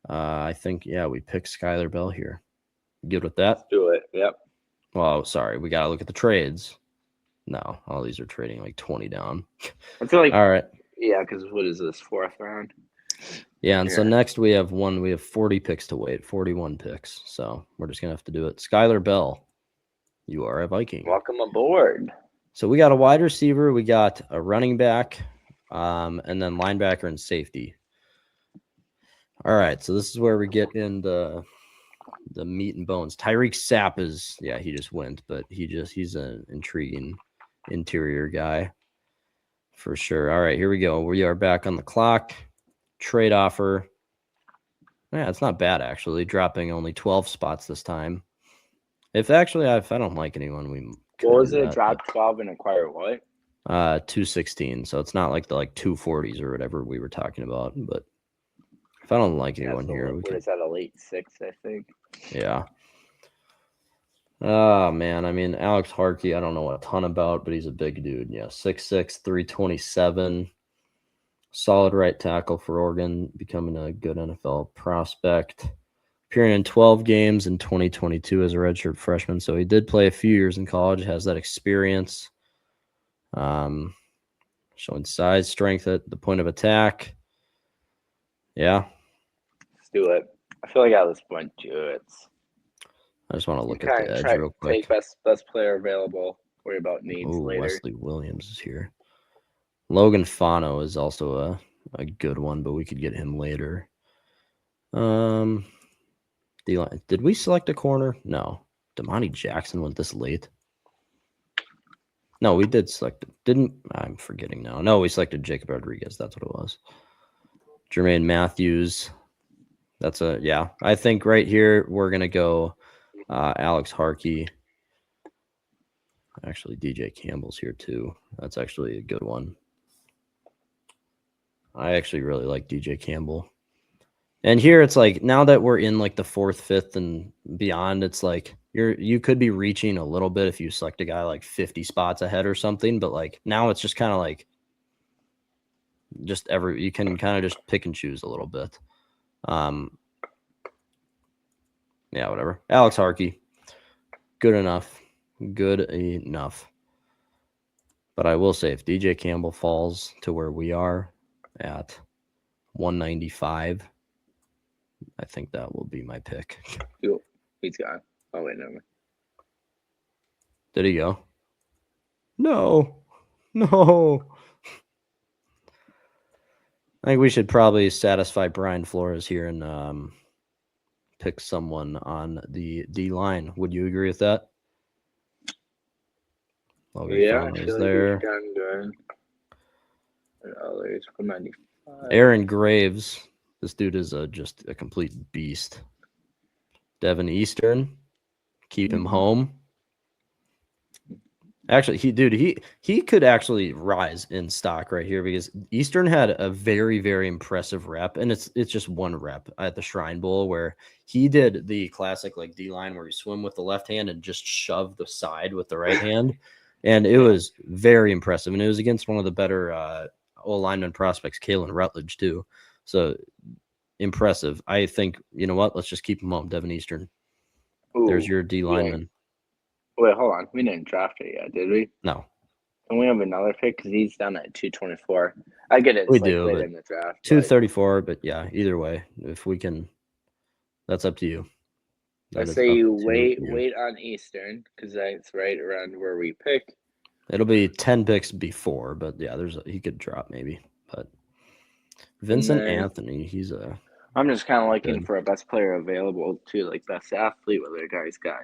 I think we pick Skylar Bell here. Good with that? Let's do it. Yep. Well, sorry, we got to look at the trades. No, all these are trading like 20 down. I feel like all right. Yeah, because what is this, 4th round? Yeah, and so next we have 40 picks to wait, 41 picks. So we're just gonna have to do it. Skylar Bell, you are a Viking. Welcome aboard. So we got a wide receiver, we got a running back, and then linebacker and safety. All right, so this is where we get in the meat and bones. Tyreek Sapp is, he just went, but he's an intriguing interior guy for sure. All right, here we go. We are back on the clock. Trade offer. Yeah, it's not bad actually. Dropping only 12 spots this time. If I don't like anyone, we what was it? Drop 12 and acquire what? 216. So it's not like the 240s or whatever we were talking about. But if I don't like anyone here, we can. Is that a late 6? I think. Yeah. Oh man, I mean Alex Harkey, I don't know a ton about, but he's a big dude. Yeah, 6'6", 327. Solid right tackle for Oregon, becoming a good NFL prospect. Appearing in 12 games in 2022 as a redshirt freshman. So he did play a few years in college, has that experience. Showing size, strength at the point of attack. Yeah. Let's do it. I feel like at this point, too, I just want to look at the edge real quick. Take best player available. Worry about needs later. Wesley Williams is here. Logan Fano is also a good one, but we could get him later. D-line. Did we select a corner? No. Damani Jackson went this late. No, we did select it. I'm forgetting now. No, we selected Jacob Rodriguez. That's what it was. Jermaine Matthews. I think right here we're going to go Alex Harkey. Actually, DJ Campbell's here too. That's actually a good one. I actually really like DJ Campbell. And here it's like, now that we're in like the 4th, 5th, and beyond, it's like you could be reaching a little bit if you select a guy like 50 spots ahead or something. But like now it's just kind of like you can kind of just pick and choose a little bit. Whatever. Alex Harkey. Good enough. But I will say if DJ Campbell falls to where we are at 195, I think that will be my pick. He's gone. Oh, wait, never mind. Did he go? No. I think we should probably satisfy Brian Flores here and pick someone on the D line. Would you agree with that? Logan is there. There's 195. Aaron Graves. This dude is just a complete beast. Devin Eastern. Keep him home. Actually, he could actually rise in stock right here because Eastern had a very, very impressive rep, and it's just one rep at the Shrine Bowl where he did the classic like D-line where you swim with the left hand and just shove the side with the right hand, and it was very impressive, and it was against one of the better O-lineman prospects, Kalen Rutledge, too. So impressive. I think, you know what? Let's just keep him home. Devin Eastern. Ooh, There's your D lineman. Wait, hold on. We didn't draft it yet, did we? No. Can we have another pick? Because he's down at 224. I get it. It's We like do, late but in the draft. 234, but yeah, either way, if we can, that's up to you. I say you wait on Eastern because that's right around where we pick. It'll be 10 picks before, but yeah, he could drop maybe. But Vincent Anthony, he's a. I'm just kind of looking for a best player available too, like best athlete, whether a guy's got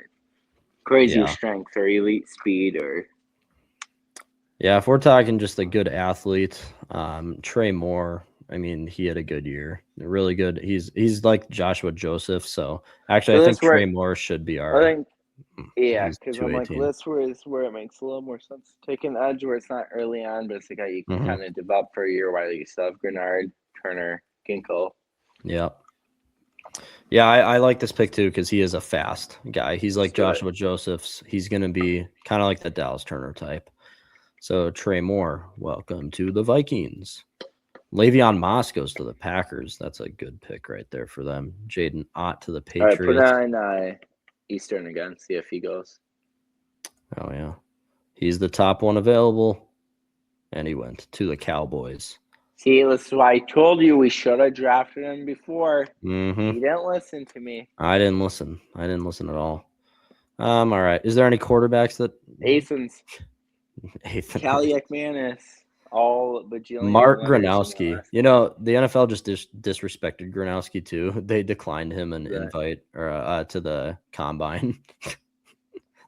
crazy strength or elite speed or. Yeah, if we're talking just a good athlete, Trey Moore. I mean, he had a good year, really good. He's like Joshua Joseph. So actually, I think Trey Moore should be our. I think, yeah, because I'm like, this is where it makes a little more sense. Taking the edge where it's not early on, but it's a guy you can kind of develop for a year while you still have Grenard, Turner, Ginkle. Yeah. Yeah, I like this pick too because he is a fast guy. He's like Joshua Joseph's. He's going to be kind of like the Dallas Turner type. So Trey Moore, welcome to the Vikings. Le'Veon Moss goes to the Packers. That's a good pick right there for them. Jaden Ott to the Patriots. All right, put on Eastern again. See if he goes. Oh, yeah. He's the top one available. And he went to the Cowboys. See, that's why I told you we should have drafted him before. Mm-hmm. You didn't listen to me. I didn't listen. At all. All right. Is there any quarterbacks that... Athens. Caliac Manis. All bajillion. Mark Gronowski. You know, the NFL just disrespected Gronowski too. They declined him an invite or to the combine.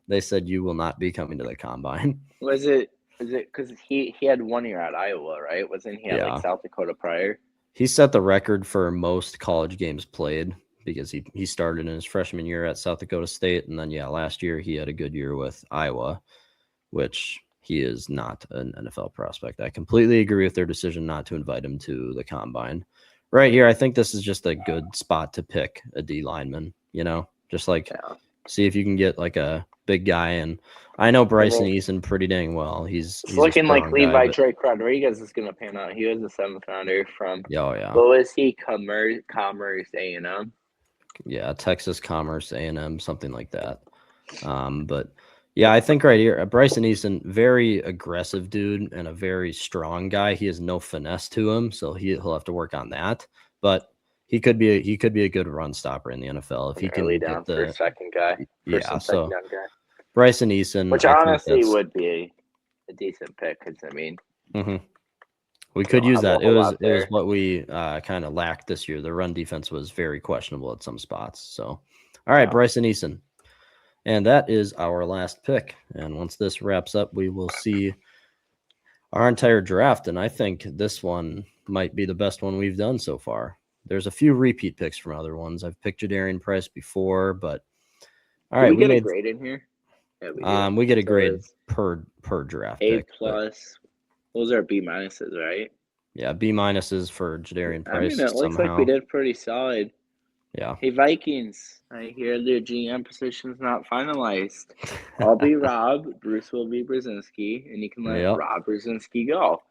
They said you will not be coming to the combine. Was it because he had 1 year at Iowa, right? Wasn't he at like South Dakota prior? He set the record for most college games played because he started in his freshman year at South Dakota State, and then last year he had a good year with Iowa, which. He is not an NFL prospect. I completely agree with their decision not to invite him to the combine. Right here, I think this is just a good spot to pick a D lineman, just like see if you can get like a big guy. And I know Bryson Eason pretty dang well. He's looking like Levi Drake Rodriguez is going to pan out. He was a 7th rounder from what was he? Commerce A&M. Yeah, Texas Commerce A&M, something like that. But yeah, I think right here, Bryson Eason, very aggressive dude and a very strong guy. He has no finesse to him, so he'll have to work on that. But he could be a good run stopper in the NFL if he can get the second guy. So Bryson Eason, which honestly would be a decent pick because we could use that. It was what we kind of lacked this year. The run defense was very questionable at some spots. So, all right, Bryson Eason. And that is our last pick. And once this wraps up, we will see our entire draft. And I think this one might be the best one we've done so far. There's a few repeat picks from other ones. I've picked Jadarian Price before, but all right. We get a grade in here? Yeah, we get a grade per draft A+. pick. Those are B minuses, right? Yeah, B minuses for Jadarian Price. I mean, it looks like we did pretty solid. Yeah. Hey, Vikings, I hear the GM position's not finalized. I'll be Rob. Bruce will be Brzezinski, and you can let Rob Brzezinski go.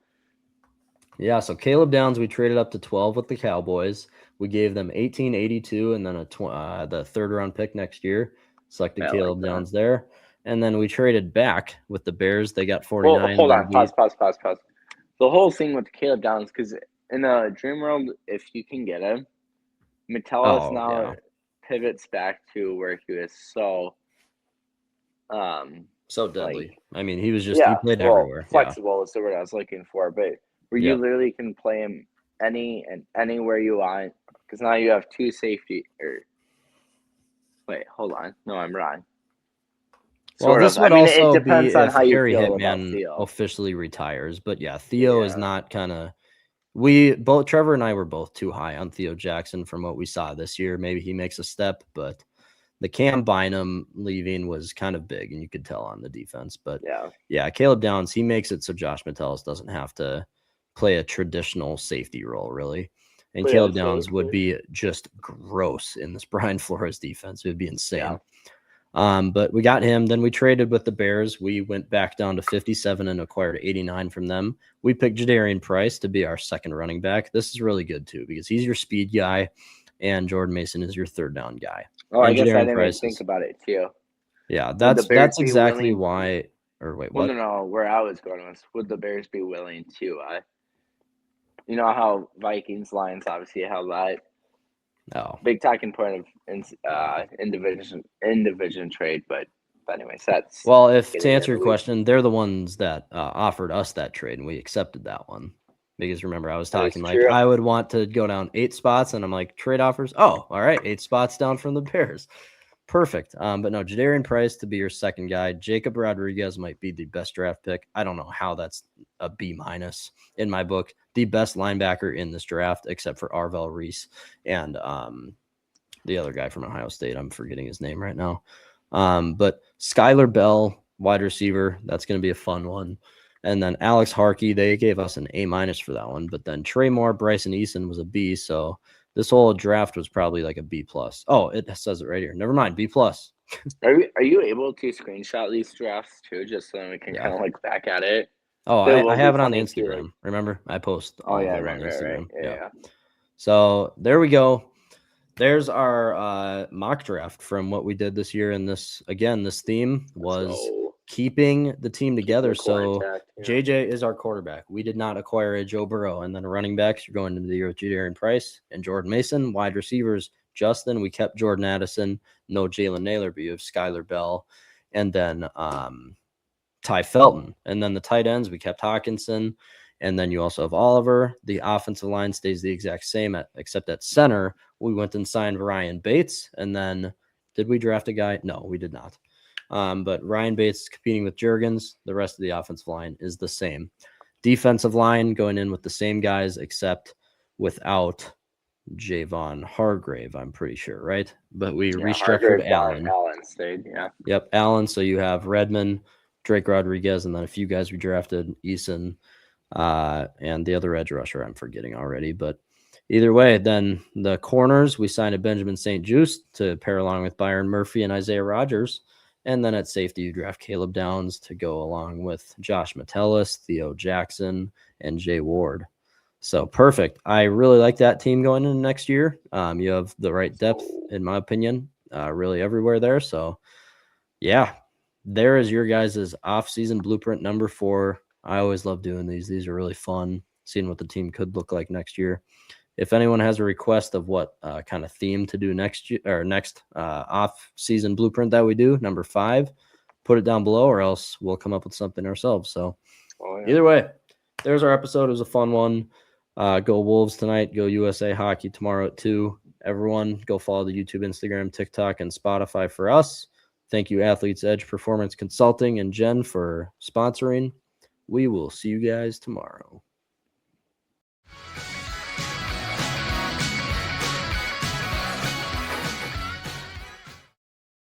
Yeah, so Caleb Downs, we traded up to 12 with the Cowboys. We gave them 1882 and then the 3rd round pick next year. Selected Caleb Downs there. And then we traded back with the Bears. They got 49. Well, hold on. Pause. The whole thing with Caleb Downs, because in a dream world, if you can get him, Metellus pivots back to where he was so deadly. I mean, he was just he played everywhere. Flexible is the word I was looking for, but where you literally can play him anywhere you want, because now you have two safety. Wait, hold on. No, I'm wrong. Well, this would also it depends be on if how Harry Hitman officially retires, but Theo is not kind of. Trevor and I were both too high on Theo Jackson from what we saw this year. Maybe he makes a step, but the Cam Bynum leaving was kind of big, and you could tell on the defense. But Caleb Downs, he makes it so Josh Metellus doesn't have to play a traditional safety role, really. And Caleb Downs would be just gross in this Brian Flores defense. It would be insane. But we got him. Then we traded with the Bears. We went back down to 57 and acquired 89 from them. We picked Jadarian Price to be our second running back. This is really good too because he's your speed guy, and Jordan Mason is your third down guy. Oh, and I guess I Jadarian didn't Price even think about it too. Yeah, Would the Bears that's be exactly willing? why. Or wait, Well, what? no. Where I was going was, would the Bears be willing to? You know how Vikings Lions obviously held that Oh, big talking point of in division trade, but anyways, that's well, if get to it answer in your the week. question, they're the ones that offered us that trade, and we accepted that one. Because remember, I was That is talking like true. I would want to go down 8 spots, and I'm like, trade offers. Oh, all right, 8 spots down from the Bears. Perfect. But no, Jadarian Price to be your second guy. Jacob Rodriguez might be the best draft pick. I don't know how that's a B minus in my book. The best linebacker in this draft, except for Arvell Reese and the other guy from Ohio State. I'm forgetting his name right now. But Skylar Bell, wide receiver, that's going to be a fun one. And then Alex Harkey, they gave us an A minus for that one. But then Trey Moore, Bryson Eason was a B. So this whole draft was probably like a B plus. Oh, it says it right here. Never mind, B plus. Are you able to screenshot these drafts too, just so we can Yeah. kind of look back at it? Oh, It I will have be it on the funny too, Instagram. like- Remember, I post Oh all yeah, of them right. on Instagram. Yeah. So there we go. There's our mock draft from what we did this year. And this theme was So keeping the team together. the core So intact, yeah. JJ is our quarterback. We did not acquire a Joe Burrow. And then running backs, you're going into the year with Jadarian Price and Jordan Mason. Wide receivers, Justin. We kept Jordan Addison. No Jalen Naylor, but you have Skylar Bell. And then Ty Felton. And then the tight ends, we kept Hawkinson. And then you also have Oliver. The offensive line stays the exact same, except at center, we went and signed Ryan Bates. And then did we draft a guy? No, we did not. But Ryan Bates is competing with Juergens. The rest of the offensive line is the same. Defensive line going in with the same guys, except without Javon Hargrave, I'm pretty sure, right? But we restructured Allen. Allen stayed, yeah. Yep, Allen. So you have Redmond, Drake Rodriguez, and then a few guys we drafted, Eason, and the other edge rusher I'm forgetting already. But either way, then the corners, we signed a Benjamin St. Juste to pair along with Byron Murphy and Isaiah Rogers. And then at safety, you draft Caleb Downs to go along with Josh Metellus, Theo Jackson, and Jay Ward. So perfect. I really like that team going into next year. You have the right depth, in my opinion, really everywhere there. So yeah, there is your guys' off-season blueprint number 4. I always love doing these. These are really fun, seeing what the team could look like next year. If anyone has a request of what kind of theme to do next year or next off-season blueprint that we do, number 5, put it down below, or else we'll come up with something ourselves. So either way, there's our episode. It was a fun one. Go Wolves tonight. Go USA Hockey tomorrow at 2. Everyone, go follow the YouTube, Instagram, TikTok, and Spotify for us. Thank you, Athletes Edge Performance Consulting and Jen for sponsoring. We will see you guys tomorrow.